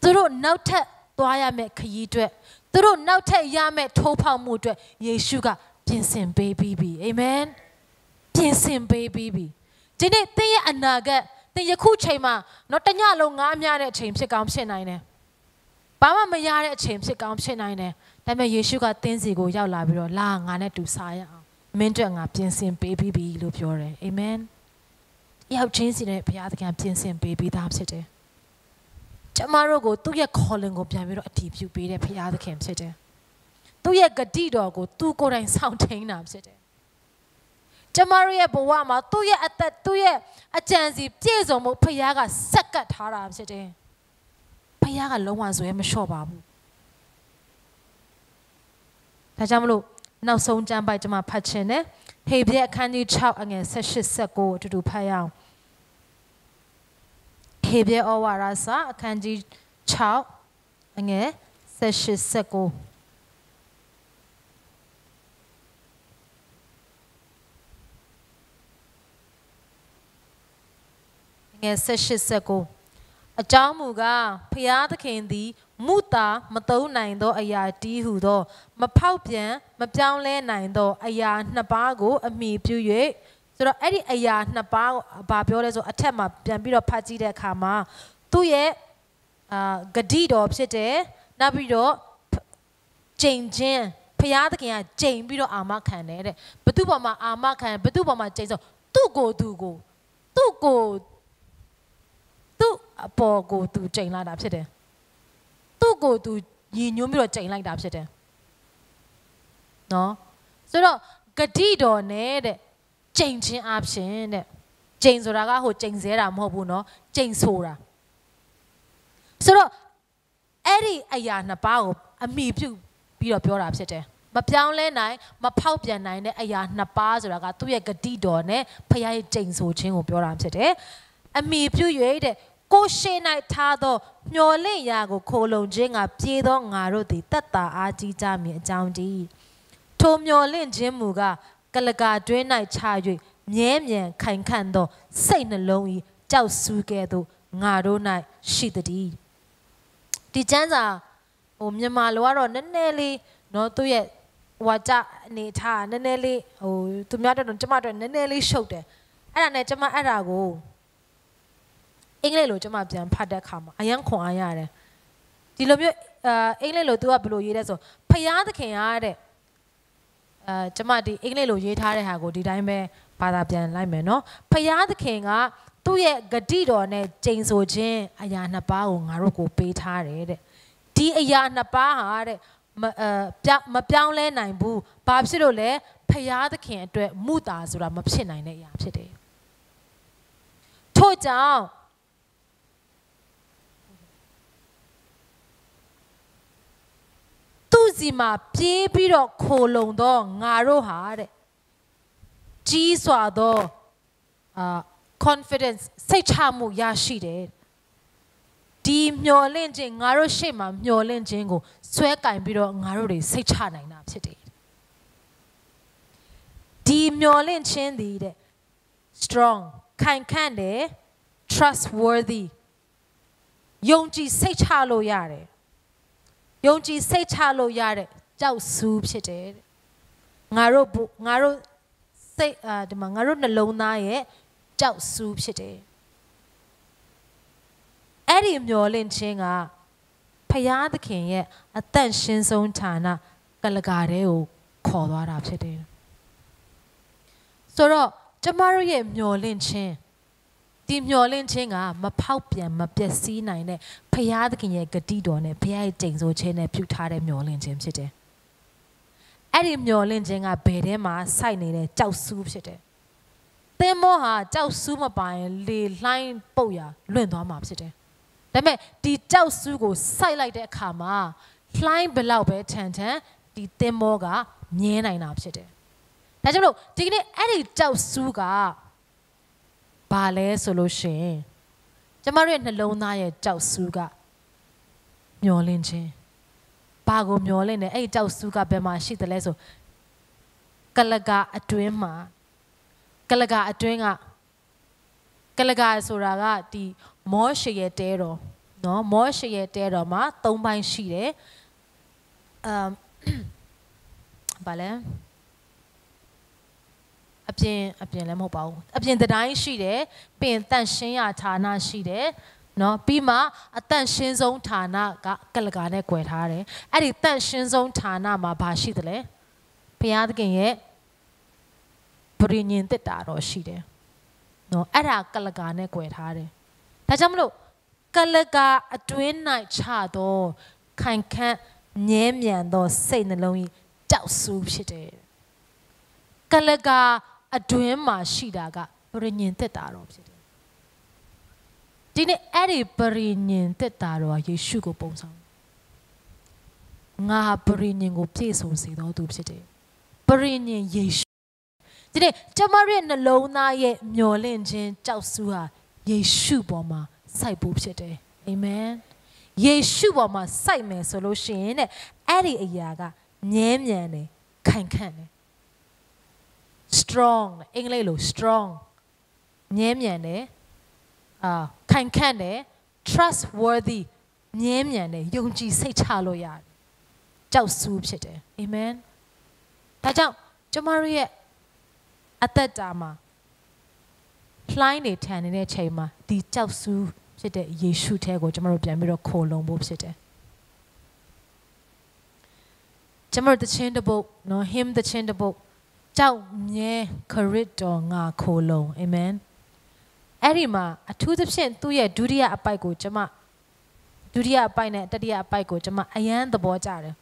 သူတို့နောက်ထပ်သွားရမယ့်ခရီးအတွက်သူတို့နောက်ထပ်ရမယ့်ထိုးဖောက်မှုအတွက်ယေရှုကပြင်ဆင်ပေးပြီးပြီအာမင်ပြင်ဆင်ပေးပြီးပြီဒီနေ့သင်ရဲ့အနာဂတ်သင်ယခုချိန်မှာတော့တညလုံးငားများတဲ့အချိန်ဖြစ်ကောင်းဖြစ်နိုင်တယ်ဘာမှမရတဲ့အချိန်ဖြစ်ကောင်းဖြစ်နိုင်တယ်ဒါပေမဲ့ယေရှုကသင်စီကိုရောက်လာပြီးတော့လာငါနဲ့တူစားရအောင်မင်းတို့ငါပြင်ဆင်ပေးပြီးပြီလို့ပြောတယ်အာမင်ရောက်ချင်းစီနဲ့ဘုရားသခင်ပြင်ဆင်ပေးပြီးသားဖြစ်တယ်ကျမတို့ကိုသူ့ရဲ့ calling ကိုပြန်ပြီးတော့အတည်ပြုပေးတဲ့ဘုရားသခင်ဖြစ်တယ်သူ့ရဲ့ဂတိတော်ကိုသူကိုယ်တိုင်ဆောင်ထိန်တာဖြစ်တယ်ကျမတို့ရဲ့ဘဝမှာသူ့ရဲ့အသက်သူ့ရဲ့အကြံစီပြည့်စုံမှုဖခင်ကစက်ကပ်ထားတာဖြစ်တယ်ဖခင်ကလုံးဝဇွဲမလျှော့ပါဘူးဒါကြောင့်မလို့နောက်ဆုံးကျမ်းပိုက်ကျွန်မဖတ်ချင်တယ်ဟေဘရဲအခန်းကြီး6အငယ်18-19အတူတူဖတ်ရအောင်ဟေဘရဲဩဝါဒစာအခန်းကြီး6အငယ် 18-19ငယ်18-19အကြောင်းမူကားဖျားသခင်သည်မုတာမတုံးနိုင်သောအရာတီးဟုသောမဖောက်ပြန်မပြောင်းလဲနိုင်သောအရာနှစ်ပါးကိုအမိပြု၍ဆိုတော့အဲ့ဒီအရာနှစ်ပါးဘာပြောလဲဆိုအထက်မှာပြန်ပြီးတော့ဖတ်ကြည့်တဲ့အခါမှာသူ့ရဲ့ဂတိတော်ဖြစ်တယ်နောက်ပြီးတော့ကျင့်ခြင်းဖျားသခင်ကကျင့်ပြီးတော့အာမခံတယ်တဲ့ဘသူပေါ်မှာအာမခံဘသူပေါ်မှာကျင့်ဆိုသူ့ကိုသူ့အပေါ်ကိုသူကျင့်လာတာဖြစ်တယ်သူ့ကိုသူညီညွတ်ပြီးတော့ကျင့်လိုက်တာဖြစ်တယ်နော်ဆိုတော့ဂတိတော်နဲ့တဲ့ကျင့်ခြင်းအပြင်တဲ့ကျင့်ဆိုတာကဟိုကျင့်စေတာမဟုတ်ဘူးနော်ကျင့်ဆိုတာဆိုတော့အဲ့ဒီအရာနှစ်ပါးကိုအမိပြုပြီးတော့ပြောတာဖြစ်တယ်မပြောင်းလဲနိုင်မဖောက်ပြန်နိုင်တဲ့အရာနှစ်ပါးဆိုတာကသူ့ရဲ့ဂတိတော်နဲ့ဖခင်ရဲ့ကျင့်ဆိုခြင်းကိုပြောတာဖြစ်တယ်အမိပြု၍တဲ့ကိုရှိ၌ထားသောမျော်လင့်ရာကိုခိုလုံခြင်းကပြေသောငါတို့သည်တက်တာအားကြီးကြမည်အကြောင်းတည်းထိုမျော်လင့်ခြင်းမူကားကလကာတွင်း၌ချ၍မြဲမြံခိုင်ခန့်သောစိတ်နှလုံး၏ကြောက်စူးကဲ့သို့ငါတို့၌ရှိသည်ဒီကျမ်းစာဟိုမြန်မာလိုကတော့နည်းနည်းလေးနော်သူ့ရဲ့ဝါကြအနေထားနည်းနည်းလေးဟိုသူများတို့ကျမတို့နည်းနည်းလေးရှုပ်တယ်အဲ့ဒါနဲ့ကျမအဲ့ဒါကိုအင်္ဂလိပ်လိုကျမပြန်ဖတ်တဲ့အခါမှာအယံခွန်အားရတယ်ဒီလိုမျိုးအင်္ဂလိပ်လိုသူကဘယ်လိုရေးလဲဆိုဖျားသခင်အားတဲ့ကျမဒီအင်္ဂလိပ်လိုရေးထားတဲ့ဟာကိုဒီတိုင်းပဲဘာသာပြန်လိုက်မယ်နော်ဖျားသခင်ကသူ့ရဲ့ဂတိတော်နဲ့ကျင့်ဆိုခြင်းအရာနှစ်ပါးကိုငါတို့ကိုပေးထားတယ်တဲ့ဒီအရာနှစ်ပါးဟာတဲ့မပြောင်းလဲနိုင်ဘူးဘာဖြစ်လို့လဲဖျားသခင်အတွက်မုတာဆိုတာမဖြစ်နိုင်တဲ့အရာဖြစ်တယ်ထို့ကြောင့်သူစီမှာပြေးပြီးတော့ခိုလုံတော့ငါတို့ဟာတဲ့ကြီးစွာသောconfidence စိတ်ချမှုရရှိတယ်ဒီမျော်လင့်ခြင်းငါတို့ရှေ့မှာမျော်လင့်ခြင်းကိုဆွဲကင်ပြီးတော့ငါတို့တွေစိတ်ချနိုင်တာဖြစ်တယ်ဒီမျော်လင့်ခြင်းသည်တဲ့ strong ခိုင်ခန့်တယ် trustworthy ယုံကြည်စိတ်ချလို့ရတယ်ယုံကြည်စိတ်ချလို့ရတဲ့ကြောက်စူးဖြစ်တယ်ငါတို့စိတ်ဒီမှာငါတို့နှလုံးသားရဲ့ကြောက်စူးဖြစ်တယ်အဲ့ဒီမျောလင့်ခြင်းကဖယားသခင်ရဲ့အသက်ရှင်ဆုံးဌာနကလကာတဲကိုခေါ်သွားတာဖြစ်တယ်ဆိုတော့ကျမတို့ရဲ့မျောလင့်ခြင်းဒီမျောလင့်ခြင်းကမဖောက်ပြန်မပျက်စီးနိုင်တဲ့ဖယားသခင်ရဲ့ဂတိတော်နဲ့ဖယားရဲ့ကျင့်ဆိုခြင်းနဲ့ပြုထားတဲ့မျောလင့်ခြင်းဖြစ်တယ်အဲ့ဒီမျောလင့်ခြင်းကဘယ်ထဲမှာစိုက်နေတဲ့ကြောက်စူးဖြစ်တယ်သင်္ဘောဟာကြောက်စူးမပိုင်လေလှိုင်းပုတ်ရလွင့်သွားမှာဖြစ်တယ်ဒါပေမဲ့ဒီကြောက်စူးကိုစိုက်လိုက်တဲ့အခါမှာလှိုင်းဘလောက်ပဲထန်ဒီသင်္ဘောကမြဲနိုင်တာဖြစ်တယ်ဒါကြောင့်လို့ဒီကနေ့အဲ့ဒီကြောက်စူးကဘာလဲဆိုလို့ရှိရင်ကျမတို့ရဲ့နှလုံးသားရဲ့ကြောက်စူးကမျောလင့်ခြင်းဘာကိုမျောလင့်လဲအဲ့ဒီကြောက်စူးကဘယ်မှာရှိတယ်လဲဆိုကလကာအတွင်းမှာကလကာအတွင်းကကလကာဆိုတာကဒီမောရှေရဲ့တဲတော်နော်မောရှေရဲ့တဲတော်မှာ၃ပိုင်းရှိတယ်ဘာလဲအပြင်လည်းမဟုတ်ပါဘူးအပြင်တိုင်းရှိတယ်ပြင်တန့်ရှင်းရဌာနရှိတယ်နော်ပြီးမှအတန့်ရှင်းဆုံးဌာနကကလကာနဲ့꿰ထားတယ်အဲ့ဒီတန့်ရှင်းဆုံးဌာနမှာဘာရှိသလဲဘုရားသခင်ရဲ့ပရိညင်တက်တာတော့ရှိတယ်နော်အဲ့ဒါကလကာနဲ့꿰ထားတယ်ဒါကြောင့်မလို့ကလကာအတွင်း၌ချတော့ခိုင်ခန့်မြဲမြံသောစိတ်နှလုံးကြီးကြောက်စူးဖြစ်တယ်ကလကာအတွင်းမှာရှိတာကပရိညင်တက်တာတော့ဖြစ်တယ်ဒီနေ့အဲ့ဒီပရိညင်တက်တာတော့ယေရှုကိုပုံဆောင်ငါပရိညင်ကိုပြည့်စုံစေတော်သူဖြစ်တယ်ပရိညင်ယေရှုဒီနေ့ကျမတို့ရဲ့နှလုံးသားရဲ့မျော်လင့်ခြင်းကြောက်စူးဟာယေရှုပေါ်မှာစိုက်ဖို့ဖြစ်တယ်အာမင် ယေရှုပေါ်မှာစိုက်မယ်ဆိုလို့ရှိရင်တဲ့အဲ့ဒီအရာကမြဲမြံတယ်ခိုင်ခန့်တယ် strong အင်္ဂလိပ်လို strong မြဲမြံတယ်ခိုင်ခန့်တယ် trustworthy မြဲမြံတယ်ယုံကြည်စိတ်ချလို့ရတယ်ကြောက်စူးဖြစ်တယ်အာမင်ဒါကြောင့်ကျမတို့ရဲ့အသက်တာမှာလှိုင်းနေထန်နေတဲ့ချိန်မှာဒီကြောက်စူးဖြစ်တဲ့ယေရှုထဲကိုကျမတို့ပြန်ပြီးတော့ခိုလုံဖို့ဖြစ်တယ်ကျမတို့တခြင်းတစ်ပုဒ်နော် hymn တခြင်းတစ်ပုဒ်ကြောက်မြဲခရစ်တော်ငါခိုလုံအာမင်အဲ့ဒီမှာအထူးသဖြင့်သူ့ရဲ့ဒုတိယအပိုက်ကိုကျမဒုတိယအပိုက်နဲ့တတိယအပိုက်ကိုကျမအယမ်းသဘောကျတယ်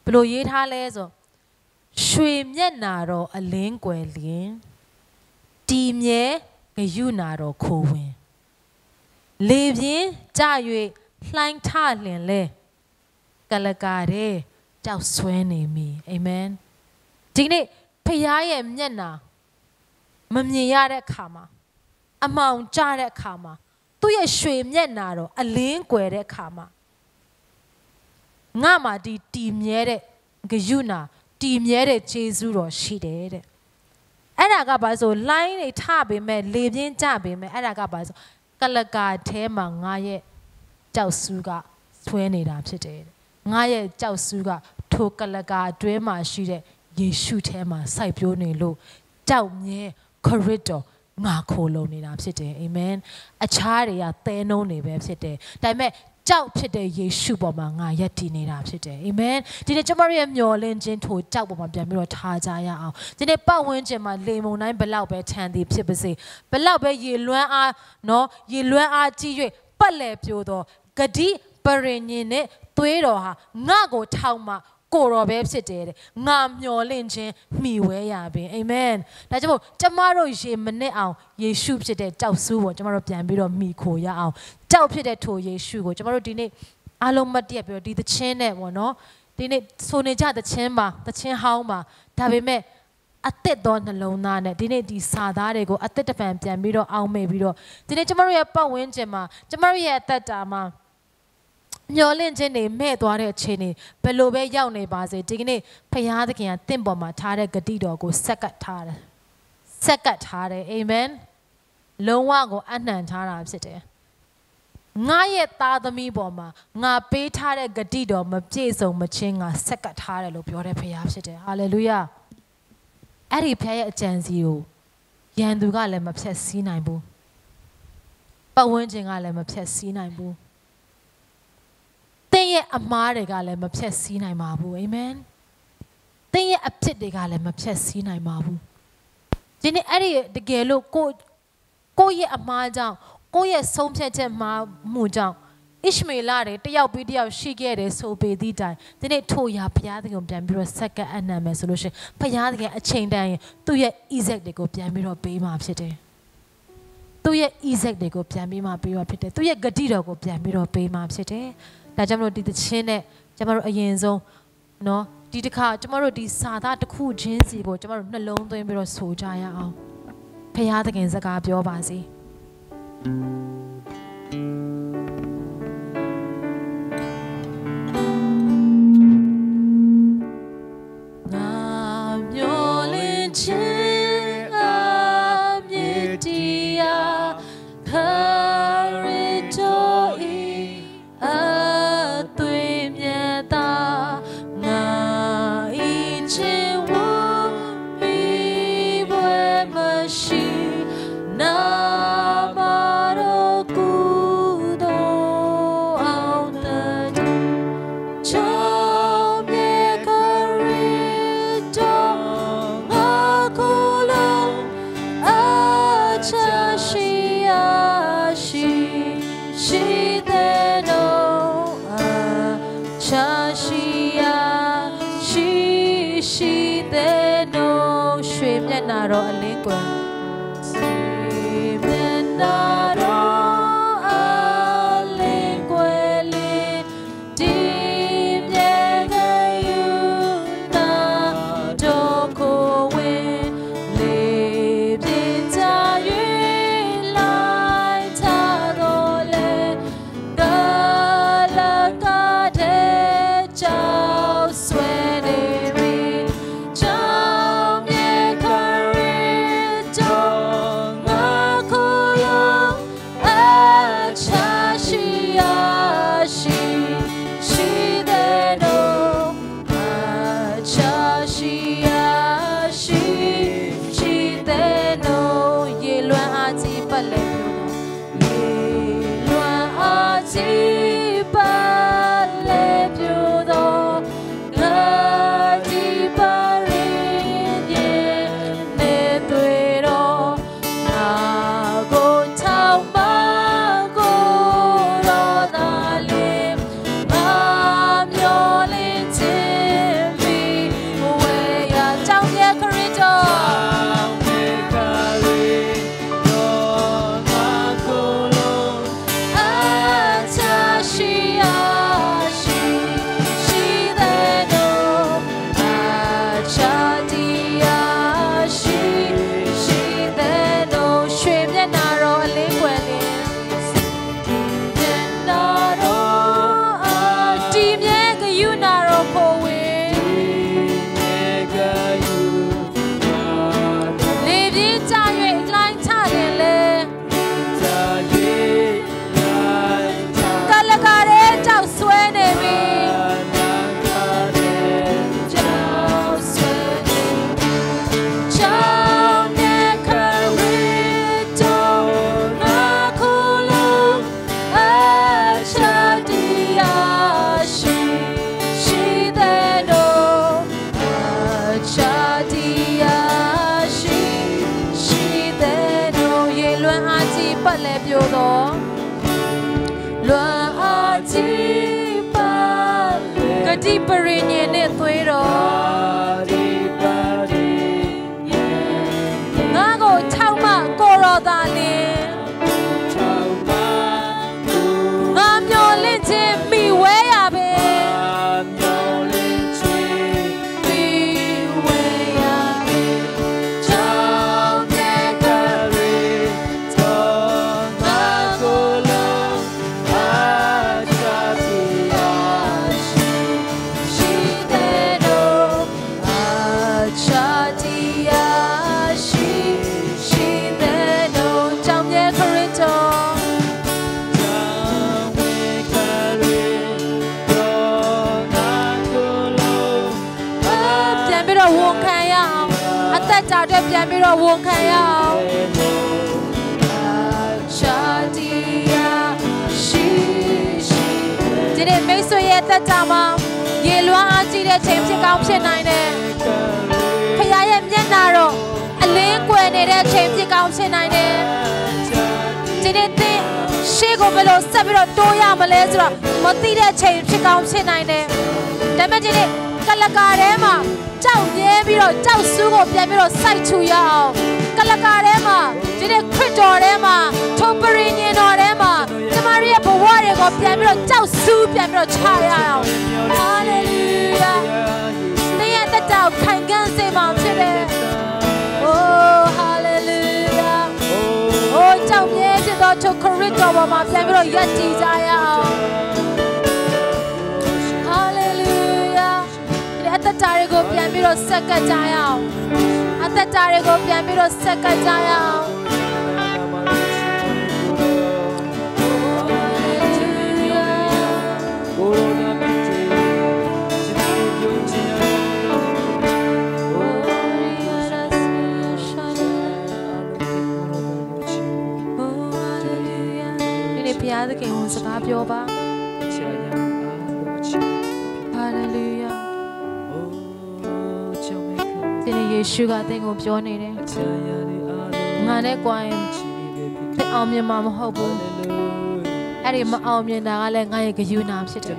ဘယ်လိုရေးထားလဲဆိုရွှေမျက်နာတော်အလင်းကွယ်လျင်တီမြဲဂယုနာတော်ခိုဝင်လေပြင်းကြ၍လှိုင်းထလင်လဲကလကာတဲ့ကြောက်ဆွဲနေမိအာမင်ဒီနေ့ဖခင်ရဲ့မျက်နာမမြင်ရတဲ့အခါမှာအမောင်ကျတဲ့အခါမှာသူ့ရဲ့ရွှေမျက်နာတော်အလင်းကွယ်တဲ့အခါမှာငါမှာဒီတီမြဲတဲ့ဂယုနာတီမြဲတဲ့ဂျေဇုတော်ရှိတယ်တဲ့အဲ့ဒါကဘာဆိုလိုင်းတွေထပေမဲ့လေပြင်းကျပေမဲ့အဲ့ဒါကဘာဆိုကလကာထဲမှာငါရဲ့ကြောက်ဆူးကဆွဲနေတာဖြစ်တယ်ငါရဲ့ကြောက်ဆူးကထိုကလကာအတွင်းမှာရှိတဲ့ယေရှုထဲမှာစိုက်ပျိုးနေလို့ကြောက်မြဲခရစ်တော်ငါခိုလုံနေတာဖြစ်တယ်အာမင်အခြားတွေကသဲနှုံးနေပဲဖြစ်တယ်ဒါပေမဲ့ကြောက်ဖြစ်တဲ့ယေရှုပေါ်မှာငါယက်တည်နေတာဖြစ်တယ်အာမင်ဒီနေ့ကျွန်မတို့ရဲ့မျှော်လင့်ခြင်းထိုကြောက်ပေါ်မှာပြန်ပြီးတော့ထားကြရအောင်ဒီနေ့ပတ်ဝန်းကျင်မှာလေမုန်တိုင်းဘလောက်ပဲထန်သည်ဖြစ်ပါစေဘလောက်ပဲရေလွှမ်းအားနော်ရေလွှမ်းအားကြီး၍ပတ်လည်ပြိုတော့ဂတိပရိညင်နဲ့သွေးတော်ဟာငါ့ကိုထောက်မှကိုတော်ပဲဖြစ်တယ်ငါမျှော်လင့်ခြင်းမှီဝဲရပင်အာမင်ဒါကြောင့်ကျမတို့ရေမနစ်အောင်ယေရှုဖြစ်တဲ့ကြောက်ဆူးကိုကျမတို့ပြန်ပြီးတော့မှီခိုရအောင်ကြောက်ဖြစ်တဲ့ထိုယေရှုကိုကျမတို့ဒီနေ့အားလုံးမတ်တက်ပြီးတော့ဒီသချင်းနဲ့ပေါ့နော်ဒီနေ့ဆိုနေကြသချင်းပါသချင်းဟောင်းပါဒါပေမဲ့အသက်တော်နှလုံးသားနဲ့ဒီနေ့ဒီစာသားတွေကိုအသက်တပံပြန်ပြီးတော့အောင်းမေပြီးတော့ဒီနေ့ကျမတို့ရဲ့ပတ်ဝန်းကျင်မှာကျမတို့ရဲ့အသက်တာမှာမျောလင့်ခြင်းတွေမဲ့သွားတဲ့အခြေအနေဘယ်လိုပဲရောက်နေပါစေဒီကနေ့ဖခင်သခင်ကတင့်ပေါ်မှာထားတဲ့ဂတိတော်ကိုဆက်ကပ်ထားတယ်အာမင်လုံးဝကိုအနှံထားတာဖြစ်တယ်ငါရဲ့သားသမီးပေါ်မှာငါပေးထားတဲ့ဂတိတော်မပြည့်စုံမချင်းငါဆက်ကပ်ထားတယ်လို့ပြောတဲ့ဖခင်ဖြစ်တယ်ဟာလေလုယာအဲ့ဒီဖခင်ရဲ့အကြံစီကိုရန်သူကလည်းမဖျက်ဆီးနိုင်ဘူးပတ်ဝန်းကျင်ကလည်းမဖျက်ဆီးနိုင်ဘူးသင်ရဲ့အမားတွေကလည်းမဖြတ်စည်းနိုင်ပါဘူးအာမင်သင်ရဲ့အဖြစ်တွေကလည်းမဖြတ်စည်းနိုင်ပါဘူးဒီနေ့အဲ့ဒီတကယ်လို့ကိုယ့်ရဲ့အမားကြောင့်ကိုယ့်ရဲ့ဆုံးဖြတ်ချက်မှာမှုကြောင့်ဣရှမေလတွေတယောက်ပြီးတယောက်ရှိခဲ့တယ်ဆိုပေသည့်တိုင်ဒီနေ့ထိုရာဘုရားသခင်ကိုပြန်ပြီးတော့ဆက်ကပ်အနံ့မယ်ဆိုလို့ရှိရင်ဘုရားသခင်အချိန်တန်ရင်သူ့ရဲ့ Isaac တွေကိုပြန်ပြီးတော့ပေးမှာဖြစ်တယ်သူ့ရဲ့ Isaac တွေကိုပြန်ပြီးမှပေးမှာဖြစ်တယ်သူ့ရဲ့ဂတိတော်ကိုပြန်ပြီးတော့ပေးမှာဖြစ်တယ်ဒါကြောင့်မလို့ဒီသချင်းနဲ့ကျမတို့အရင်ဆုံးเนาะဒီတစ်ခါကျမတို့ဒီစာသားတစ်ခုချင်းစီကိုကျမတို့နှလုံးသွင်းပြီးတော့ဆိုကြရအောင်ဖခင်သခင်စကားပြောပါစေငါမျောလင့်ခြင်းအမြင့်တရားခရစ်တော်နာတော်အလင်းကွယ်မျက်နာတော်အလင်းကွယ်လင်းဒီမြဲကယူနာတော်ကိုဝင်လေပြင်းချ၍လိုက်ချတော်လေကလ Sugar thing of your name. Nane Guayam, the Omni Mam Hobo. Eddie Omni Nale Nayaka Unam City.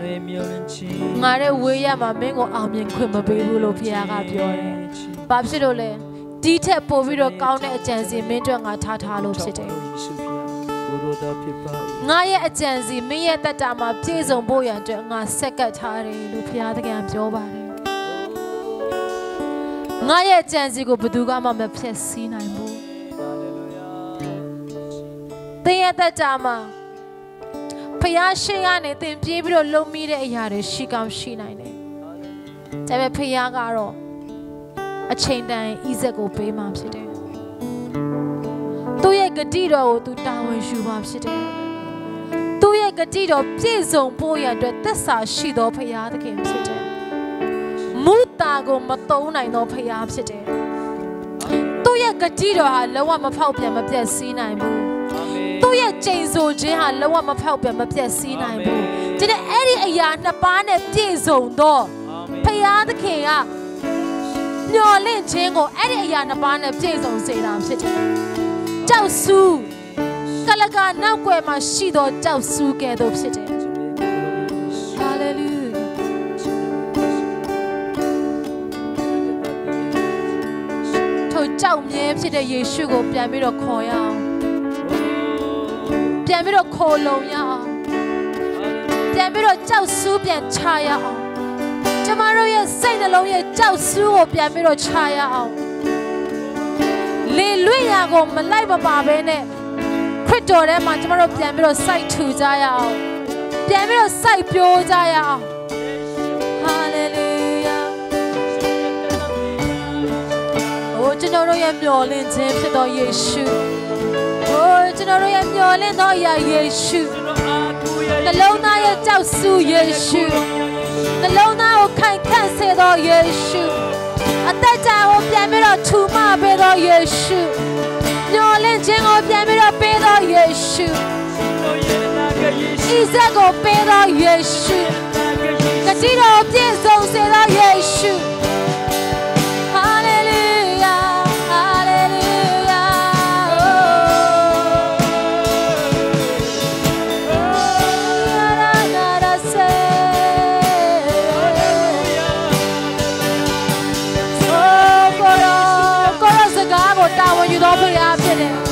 Nare William, a Mingo Omni Quimba Behulo Piaga Piore. Babsidole, detail Poviro County Agency, Minto and Tatalo City. Naya Agency, me at that time, a Jason Boy and a secretary, Lupia the Gams Yobari. Naya Janzi go Buduga Mamma Plessina. They at that time, Payashiane, then Pibro low media yard, she comes she nine. Tebe Payagaro, a chain dine, easy go pay mom city. Toya Gadido to down shoe mom city. Toya Gadido, Jason Boy and Tessa, she do Paya the game city. Mutago Matona no Payam city. Toya Gadido, I love my problem of the scene I move. ရဲ့ကျိန်ဆိုခြင်းဟာလုံးဝမဖောက်ပြန်မပြတ်စီးနိုင်ဘူးဒီနေ့အဲ့ဒီအရာနှစ်ပါးနဲ့ပြည့်စုံတော့ဖခင်သခင်ကမျော်လင့်ခြင်းကိုအဲ့ဒီအရာနှစ်ပါးနဲ့ပြည့်စုံစေတာဖြစ်တယ်ကြောက်ဆူးကလကနောက်ွယ်မှာရှိသောကြောက်ဆူးကဲ့သို့ဖြစ်တယ်ဟာလေလုထိုကြောက်မြဲဖြစ်တဲ့ယေရှုကိုပြန်ပြီးတော့ခေါ်ရအောင်ပြန်ပြီးတော့ခေါ်လုံရအောင်ပြန်ပြီးတော့ကြောက်ဆူးပြန်ချရအောင်ကျမတို့ရဲ့စိတ်နှလုံးရဲ့ကြောက်ဆူးကိုပြန်ပြီးတော့ချရအောင်လေလွင့်ရာကိုမလိုက်မပါဘဲနဲ့ခရစ်တော်ထဲမှာကျမတို့ပြန်ပြီးတော့စိုက်ထူကြရအောင်ပြန်ပြီးတော့စိုက်ပျိုးကြရအောင်ဟာလေလုယာအိုကျွန်တော်တို့ရဲ့မျှော်လင့်ခြင်းဖြစ်သောယေရှုအိုကျွန်တော်တို့ရဲ့မျှော်လင့်သောအရာယေရှုနှလုံးသားရဲ့ကြောက်ဆူးယေရှုနှလုံးသားကိုခိုင်ခန့်စေသောယေရှုအသက်တာကိုပြန်ပြီးတော့ထူမပေးသောယေရှုမျှော်လင့်ခြင်းကိုပြန်ပြီးတော့ပေးသောယေရှုဣဇက်ကိုပေးသောယေရှုကတိတော်ပြည့်စုံစေသောယေရှုဟာလေလုယာဟာလေလုယာတာဝန်ယူတော်ဖခင်ဖြစ်တယ်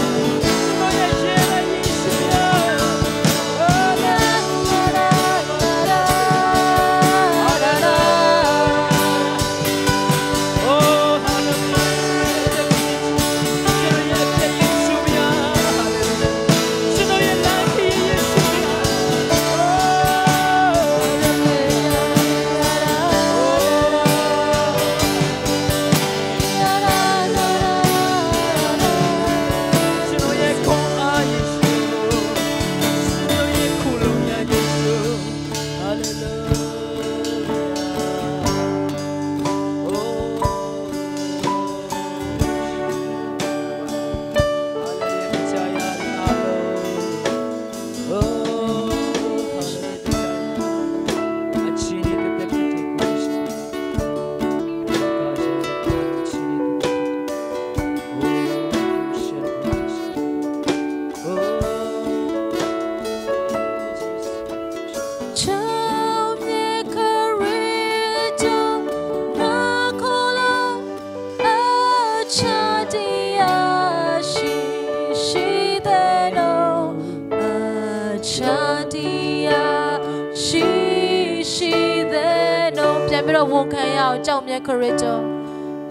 ဝန်ခံရအောင်ကြောက်မြဲခရစ်တော်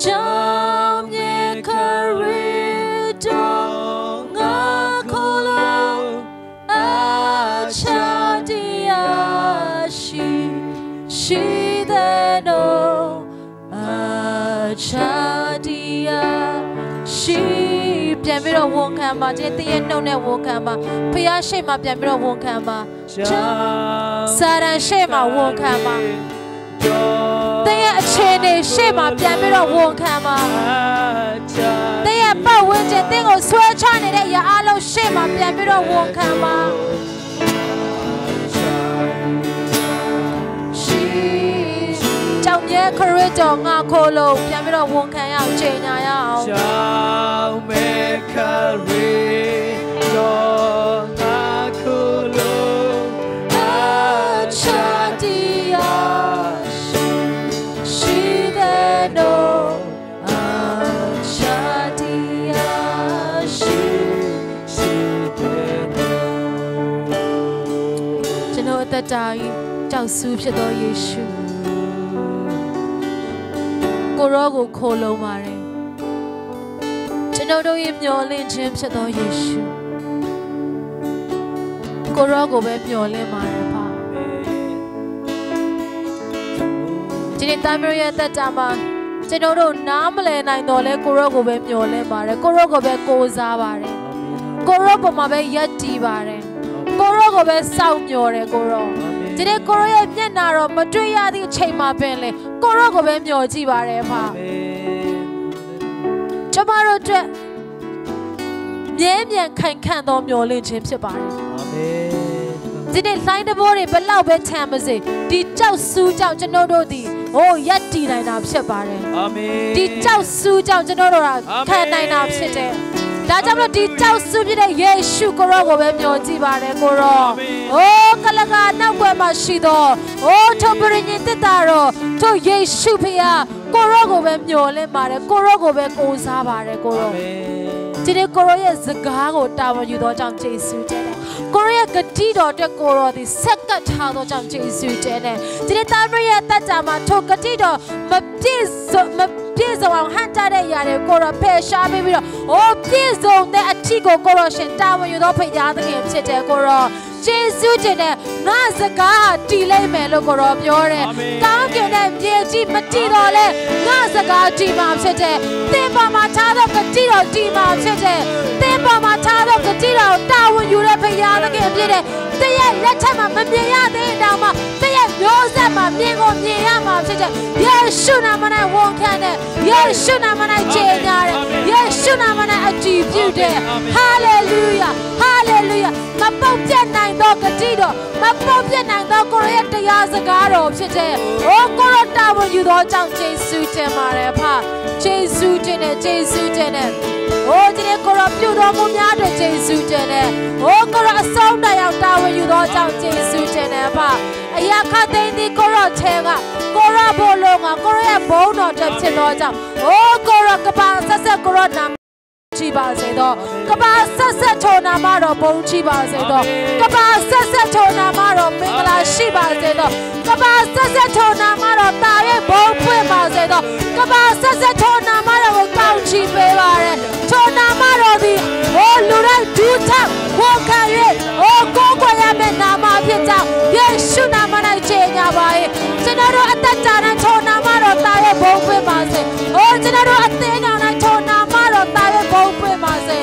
ကြောက်မြဲခရစ်တော်ငါခေါ်လို့အချာတရားရှိတဲ့တော့အချာတရားရှိပြန်ပြီးတော့ဝန်ခံပါခြင်းတည့်ရဲ့နှုတ်နဲ့ဝန်ခံပါဖခင်ရှိမှပြန်ပြီးတော့ဝန်ခံပါစာရန်ရှိမှဝန်ခံပါတဲ့ရဲ့အခြေအနေရှေ့မှာပြန်ပြီးတော့ဝန်ခံပါတဲ့ရဲ့ပတ်ဝန်းကျင်တင်းကိုဆွဲချနေတဲ့အရာအလုံးရှေ့မှာပြန်ပြီးတော့ဝန်ခံပါကြောင့်မြဲခရစ်တော်ငါခိုးလို့ပြန်ပြီးတော့ဝန်ခံရအောင်ချိန်ညာရအောင်ကြောင့်မြဲခရစ်တော်ငါခိုးလို့အချာတရားသက်တာကြီးကြောက်ဆူးဖြစ်သောယေရှုကိုရောကိုခိုးလုံးပါတယ်ကျွန်တော်တို့ရဲ့မျှော်လင့်ခြင်းဖြစ်သောယေရှုကိုရောကိုပဲမျှော်လင့်ပါတယ်ပါဒီနေ့တမန်ရဲ့သက်တာမှာကျွန်တော်တို့နားမလည်နိုင်တော့လဲကိုရောကိုပဲမျှော်လင့်ပါတယ်ကိုရောကိုပဲကိုးစားပါတယ်ကိုရောပေါ်မှာပဲယက်တည်ပါတယ်ကိုရောကိုပဲစောင့်မျှော်တယ်ကိုရောဒီနေ့ကိုရောရဲ့မျက်နှာတော့မတွေ့ရသည့်အချိန်မှာပင်လေကိုရောကိုပဲမျှော်ကြည့်ပါတယ်ဖာကျမတို့အတွက် မြဲမြံခိုင်ခန့်သောမျှော်လင့်ခြင်းဖြစ်ပါတယ်အာမင်ဒီနေ့လိုင်းတဘောတွေဘလောက်ပဲချမ်းမစေဒီကြောက်ဆူးကြောင့်ကျွန်တော်တို့ဒီရက်တည်နိုင်တာဖြစ်ပါတယ်အာမင်ဒီကြောက်ဆူးကြောင့်ကျွန်တော်တို့ခံနိုင်တာဖြစ်တယ်ဒါကြောင့်မလို့ဒီကြောက်ဆူးပြတဲ့ယေရှုကိုရောကိုပဲမျှော်ကြည့်ပါတယ်ကိုရောကလကနောက်ွယ်မှာရှိသောထိုပရိညင်တစ်တာတော့ထိုယေရှုဖခင်ကိုရောကိုပဲမျှော်လင့်ပါတယ်ကိုရောကိုပဲကိုးစားပါတယ်ကိုရောဒီနေ့ကိုရောရဲ့စကားကိုတာဝန်ယူသောကြောင့်ယေရှုတဲ့ကိုရောရဲ့ဂတိတော်အတွက်ကိုရောဒီဆက်ကပ်ထားသောကြောင့်ယေရှုတဲ့ဒီနေ့သားမရဲ့တတ်ကြမှာထိုဂတိတော်မပြည့်စုံအောင်ဟန်တာတဲ့ຢာတွေကိုရောဖယ်ရှားပြီးတော့ပြည့်စုံတဲ့အထီကိုကိုရောရှင်တာဝန်ယူသောဖခင်သခင်ဖြစ်တယ်ကိုရောယေရှုတင်တဲ့ငါစကားတီးလိုက်မယ်လို့ကိုရောပြောတယ်။တောင်းကျင်တဲ့မြေကြီးမတီးတော့လဲငါစကားတီးမှာဖြစ်တယ်။သင်ပေါ်မှာထားသောဂတိတော်တီးမှာဖြစ်တယ်။သင်ပေါ်မှာထားသောဂတိတော်တာဝန်ယူတဲ့ဖခင်သခင်ဖြစ်တယ်။သင်ရဲ့လက်ထက်မှာမမြင်ရသေးတောင်မှသင်ရဲ့မျိုးဆက်မှာမြင်ကိုမြင်ရမှာဖြစ်တယ်။ယေရှုနာမ၌ဝန်ခံတဲ့ယေရှုနာမ၌ကျေညာတဲ့ယေရှုနာမ၌အတည်ပြုတဲ့ဟာလေလုယာဟာလေလုယာမပေါက်ပြတ်နိုင်သောဂတိတော်မပေါက်ပြတ်နိုင်သောကိုရောရဲ့တရားစကားတော်ဖြစ်တဲ့ကိုရောတာဝန်ယူသောကြောင့်ယေရှုတင်ပါတယ်ဖယေရှုတင်တဲ့ယေရှုတင်တဲ့ဒီနေ့ကိုရောပြုတော်မူများတဲ့ယေရှုတင်တဲ့ကိုရောအဆုံးတရားတာဝန်ယူသောကြောင့်ယေရှုတင်တဲ့ဖအရာခသိန်းဒီကိုရောချဲကကိုရောဘောလုံးကကိုရောရဲ့ဘုန်းတော်တက်ဖြစ်သောကြောင့်ကိုရောကပါဆက်ဆက်ကိုရောနာချီပါစေတော့ကပါဆက်ဆက်ထိုနာမတော်ဘုန်းချီပါစေတော့ကပါဆက်ဆက်ထိုနာမတော်မင်္ဂလာရှိပါစေတော့ကပါဆက်ဆက်ထိုနာမတော်တာရဲ့ဘုန်းဖွင့်ပါစေတော့ကပါဆက်ဆက်ထိုနာမတော်ကိုကောင်းချီပေးပါရယ်ထိုနာမတော်သည်လူတိုင်းဒူးထဝန်ခံ၍ကိုးကွယ်ရမယ့်နာမဖြစ်ကြောင်းယေရှုနာမ၌ကျေညာပါ၏ကျွန်တော်တို့အသက်တာနဲ့ထိုနာမတော်တာရဲ့ဘုန်းဖွင့်ပါစေကျွန်တော်တို့အသေးကောင်နဲ့ထိုနာမတော်တာရဲ့ဘုန်းဖွင့်ပါစေ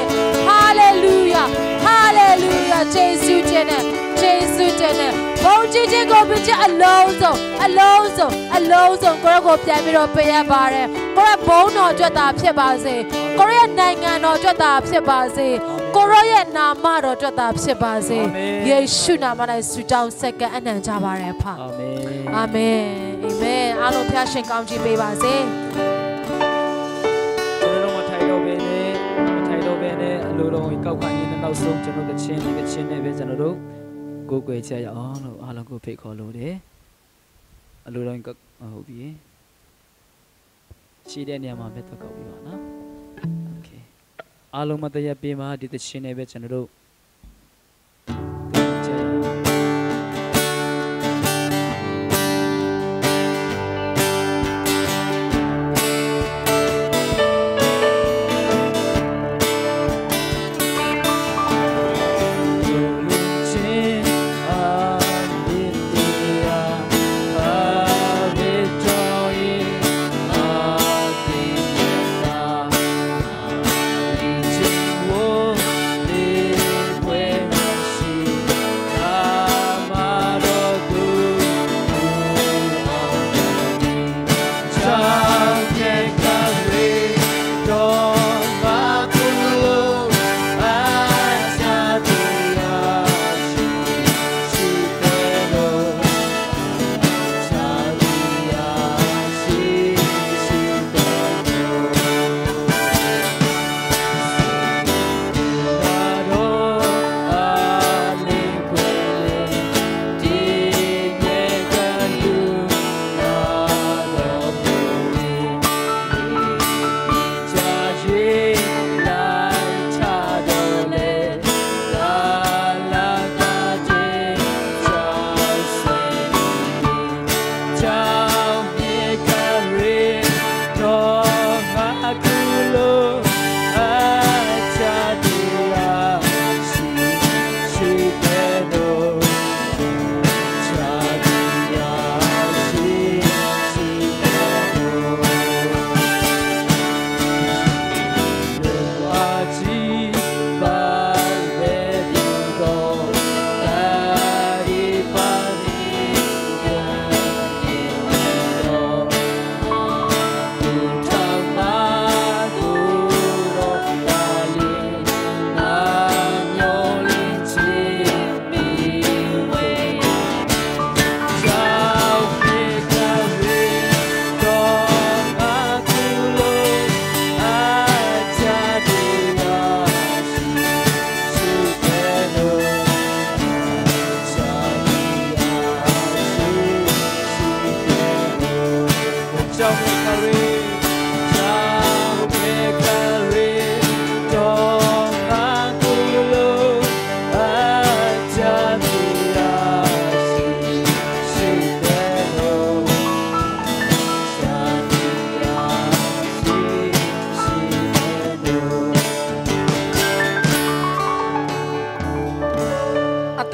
ဟာလေလုယာဟာလေလုယာယေရှုတင်တဲ့ယေရှုတင်တဲ့ဘုန်းကြီးခြင်းကိုပြည့်အလုံးစုံကိုရောကိုပြန်ပြီးတော့ပေးရပါတယ်ကိုရောဘုန်းတော်အတွက်သာဖြစ်ပါစေကိုရောရဲ့နိုင်ငံတော်အတွက်သာဖြစ်ပါစေကိုရောရဲ့နာမတော်အတွက်သာဖြစ်ပါစေယေရှုနာမ၌ဆုတောင်းဆက်ကပ်အနံ့ကြပါရယ်ဖအာမင်အာမင်အာမင်အားလုံးဖျားရှင်ကောင်းချီးပေးပါစေကျွန်တော်မထိုင်တော့ဘဲနဲ့အလိုတော်ကိုကောက်ခံရင်းနဲ့နောက်ဆုံးကျွန်တော်ကချင်းနဲ့ပဲကျွန်တော်တို့ကိုယ်ွယ်ချက်ရအောင်လို့အားလုံးကိုဖိတ်ခေါ်လို့တယ်အလိုတော်ကဟုတ်ပြီရှိတဲ့နေရာမှာပဲတော့ကောက်ပြီးပါနော်โอเคအားလုံးမတရပေးမှာဒီတချင်းနဲ့ပဲကျွန်တော်တို့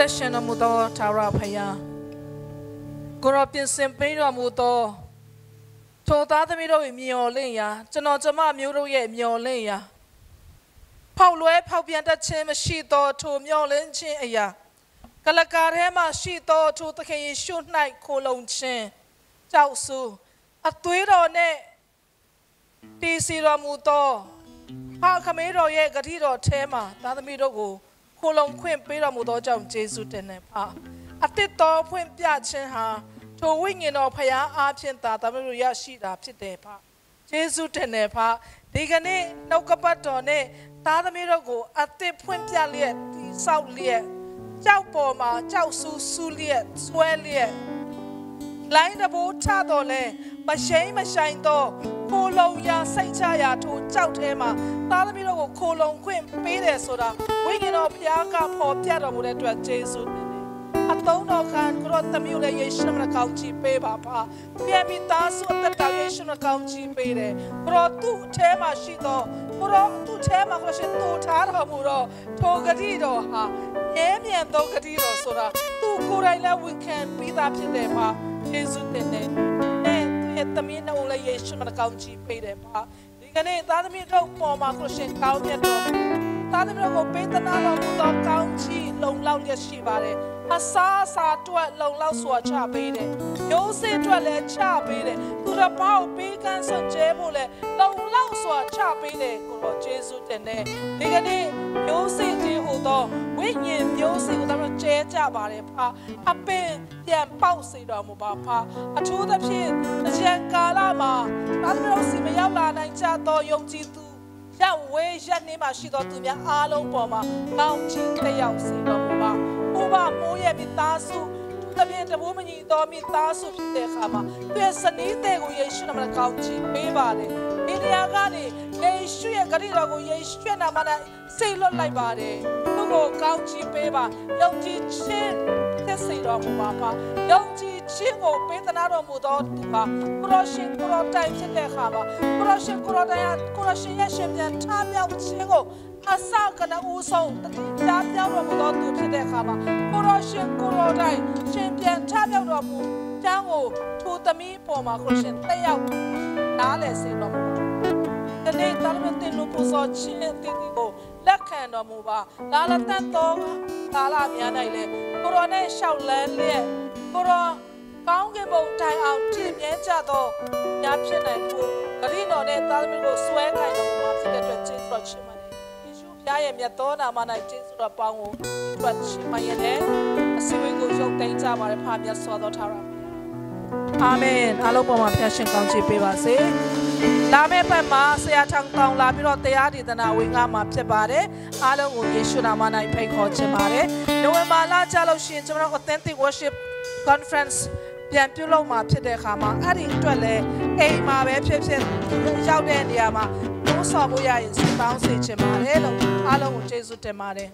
သက်ရှင်တော်မူသောထာဝရဘုရားကိုရောပြင်ဆင်ပေးတော်မူသောထိုသားသမီးတို့၏မျှော်လင့်ရာကျွန်တော်ကျမမျိုးတို့ရဲ့မျှော်လင့်ရာဖောက်လွဲဖောက်ပြန်တတ်ခြင်းမရှိသောထိုမျှော်လင့်ခြင်းအရာကလကာထဲမှာရှိသောထိုသခင်ယေရှု၌ခိုလုံခြင်းကြောက်စုအသွေးတော်နဲ့တည်စီတော်မူသောဖခမေးတော်ရဲ့ဂတိတော်ထဲမှာသားသမီးတို့ကိုခိုလုံခွင့်ပေးတော်မူသောကြောင့်ယေရှုတင်တယ်ဖအတစ်တော်ဖွင့်ပြခြင်းဟာထိုဝိညာဉ်တော်ဖျားအားဖြင့်သားသမီးတို့ရရှိတာဖြစ်တယ်ဖယေရှုတင်တယ်ဖဒီကနေ့နှုတ်ကပတ်တော်နဲ့သားသမီးတို့ကိုအတစ်ဖွင့်ပြလျက်တိဆောက်လျက်ကြောက်ပေါ်မှာကြောက်ဆူလျက်ဆွဲလျက်လိုင်းတဘိုးထတော့လဲမရှိန်မဆိုင်တော့ခိုလုံရာစိတ်ချရာထိုကြောက်ထဲမှာသားသမီးတို့ကိုခိုလုံခွင့်ပေးတယ်ဆိုတာဝိညာဉ်တော်ဘုရားကဖော်ပြတော်မူတဲ့အတွက်ယေရှုအသုံးတော်ခံကိုရောသမီးတို့လည်းယေရှုနာမကောင်းချီးပေးပါဖပြန်ပြီးသားစုအသက်တာယေရှုနာမကောင်းချီးပေးတယ်ကိုရောသူ့အထဲမှာရှိတော့ကိုရောသူ့အထဲမှာကိုရှင်တူထားတော်မူတော့ထိုဂတိတော်ဟာရဲမြန်သောဂတိတော်ဆိုတာသူ့ကိုယ်တိုင်လည်းဝန်ခံပြီးသားဖြစ်တယ်ဖယေရှုတင်တယ်နဲ့သူ့ရဲ့သမီးတို့လည်းယေရှုနာမကောင်းချီးပေးတယ်ဖဒီကနေ့သားသမီးတို့ပေါ်မှာကိုရှင်ကောင်းမြတ်တော်သားသမီးတို့ကိုပေးသနာတော်မူသောကောင်းချီးလုံလောက်လျက်ရှိပါတယ်အစားအတွက်လုံလောက်စွာချပေးတယ်မျိုးစေ့အတွက်လည်းချပေးတယ်သူတစ်ပါးကိုပေးကမ်းစွန့်ကြဲဖို့လည်းလုံလောက်စွာချပေးတယ်ကိုရောယေရှုတင်တယ်ဒီကနေ့မျိုးစေ့တည်းဟူသောဝိညာဉ်မျိုးစေ့ကိုတို့ကျဲကြပါတယ်ဖအပင်ပြန်ပေါက်စေတော်မူပါဖအထူးသဖြင့်အရန်ကာလမှာသားသမီးတို့စီမရောက်လာနိုင်ကြသောယုံကြည်သူရောက်ဝေးရက်နေမှာရှိသောသူများအားလုံးပေါ်မှာကောင်းချီးတက်ရောက်စေတော်မူပါဥပမိုးရဲ့မိသားစုတပြည့်တဘိုးမညီတော်မိသားစုဖြစ်တဲ့အခါမှာသူရဲ့စနီးတဲ့ကိုယေရှုနာမနဲ့ကောင်းချီးပေးပါတယ်ဒီနေရာကနေယေရှုရဲ့ဂရုတော်ကိုယေရှုနာမနဲ့စိတ်လွတ်လိုက်ပါတယ်သူ့ကိုကောင်းချီးပေးပါယုံကြည်ခြင်းသက်စေတော်မူပါယုံကြည်ခြင်းကိုပေးသနာတော်မူသောသူကကိုရောရှင်ကိုရောတိုင်ဖြစ်တဲ့အခါမှာကိုရောရှင်ကိုရောတိုင်ကိုရောရှင်ရဲ့ရှင်ပြန်ထားမြောက်ခြင်းကိုအစကနဦးဆုံးတရားပြောင်းတော်မူသောသူဖြစ်တဲ့အခါမှာကိုရောရှင်ကိုရောတိုင်ရှင်ပြန်ထားမြောက်တော်မူကြောင်းကိုထိုသမီးပေါ်မှာကိုရှင်တက်ရောက်နားလည်စေတော်မူဒီနေ့တော်မတင်လို့ပူဇော်ခြင်းတည်ကိုလက်ခံတော်မူပါလာလတတ်သောကာလများ၌လေကိုရောနဲ့ရှောက်လန်းလျက်ကိုရောကောင်းကင်ဘုံတိုင်အောင်တည်မြဲကြသောညာဖြစ်နိုင်ဖို့ဂရိတော်နဲ့သားသမီးကိုဆွဲခိုင်တော်မူပါဖြစ်တဲ့အတွက်ကျေးဇူးတော်ချီးမွမ်းယေရှုဖျားရဲ့မြတ်သောနာမ၌ကျေးဇူးတော်ပေါင်းကိုတွက်ချီးမွမ်းရတယ်အစည်းအဝေးကိုရုပ်သိမ်းကြပါရဖာမြတ်စွာသောထာဝရဘုရားအာမင်အားလုံးပေါ်မှာဖျားရှင်ကောင်းချီးပေးပါစေလာမယ့်ပတ်မှာဆရာထောင်တောင်လာပြီးတော့တရားဒေသနာဝင်ငါမှာဖြစ်ပါတယ်အားလုံးကိုယေရှုနာမ၌ဖိတ်ခေါ်ချင်ပါတယ်နိုဝင်ဘာလကြလို့ရှိရင်ကျွန်တော် authentic worship conference ပြန်ပြုလုပ်မှာဖြစ်တဲ့အခါမှာအဲ့ဒီအတွက်လည်းအိမ်မှာပဲဖြစ်ရောက်တဲ့နေရာမှာတိုးဆော်ဖို့ရရင်စတောင်းစေချင်ပါတယ်လို့အားလုံးကိုကျေးဇူးတင်ပါတယ်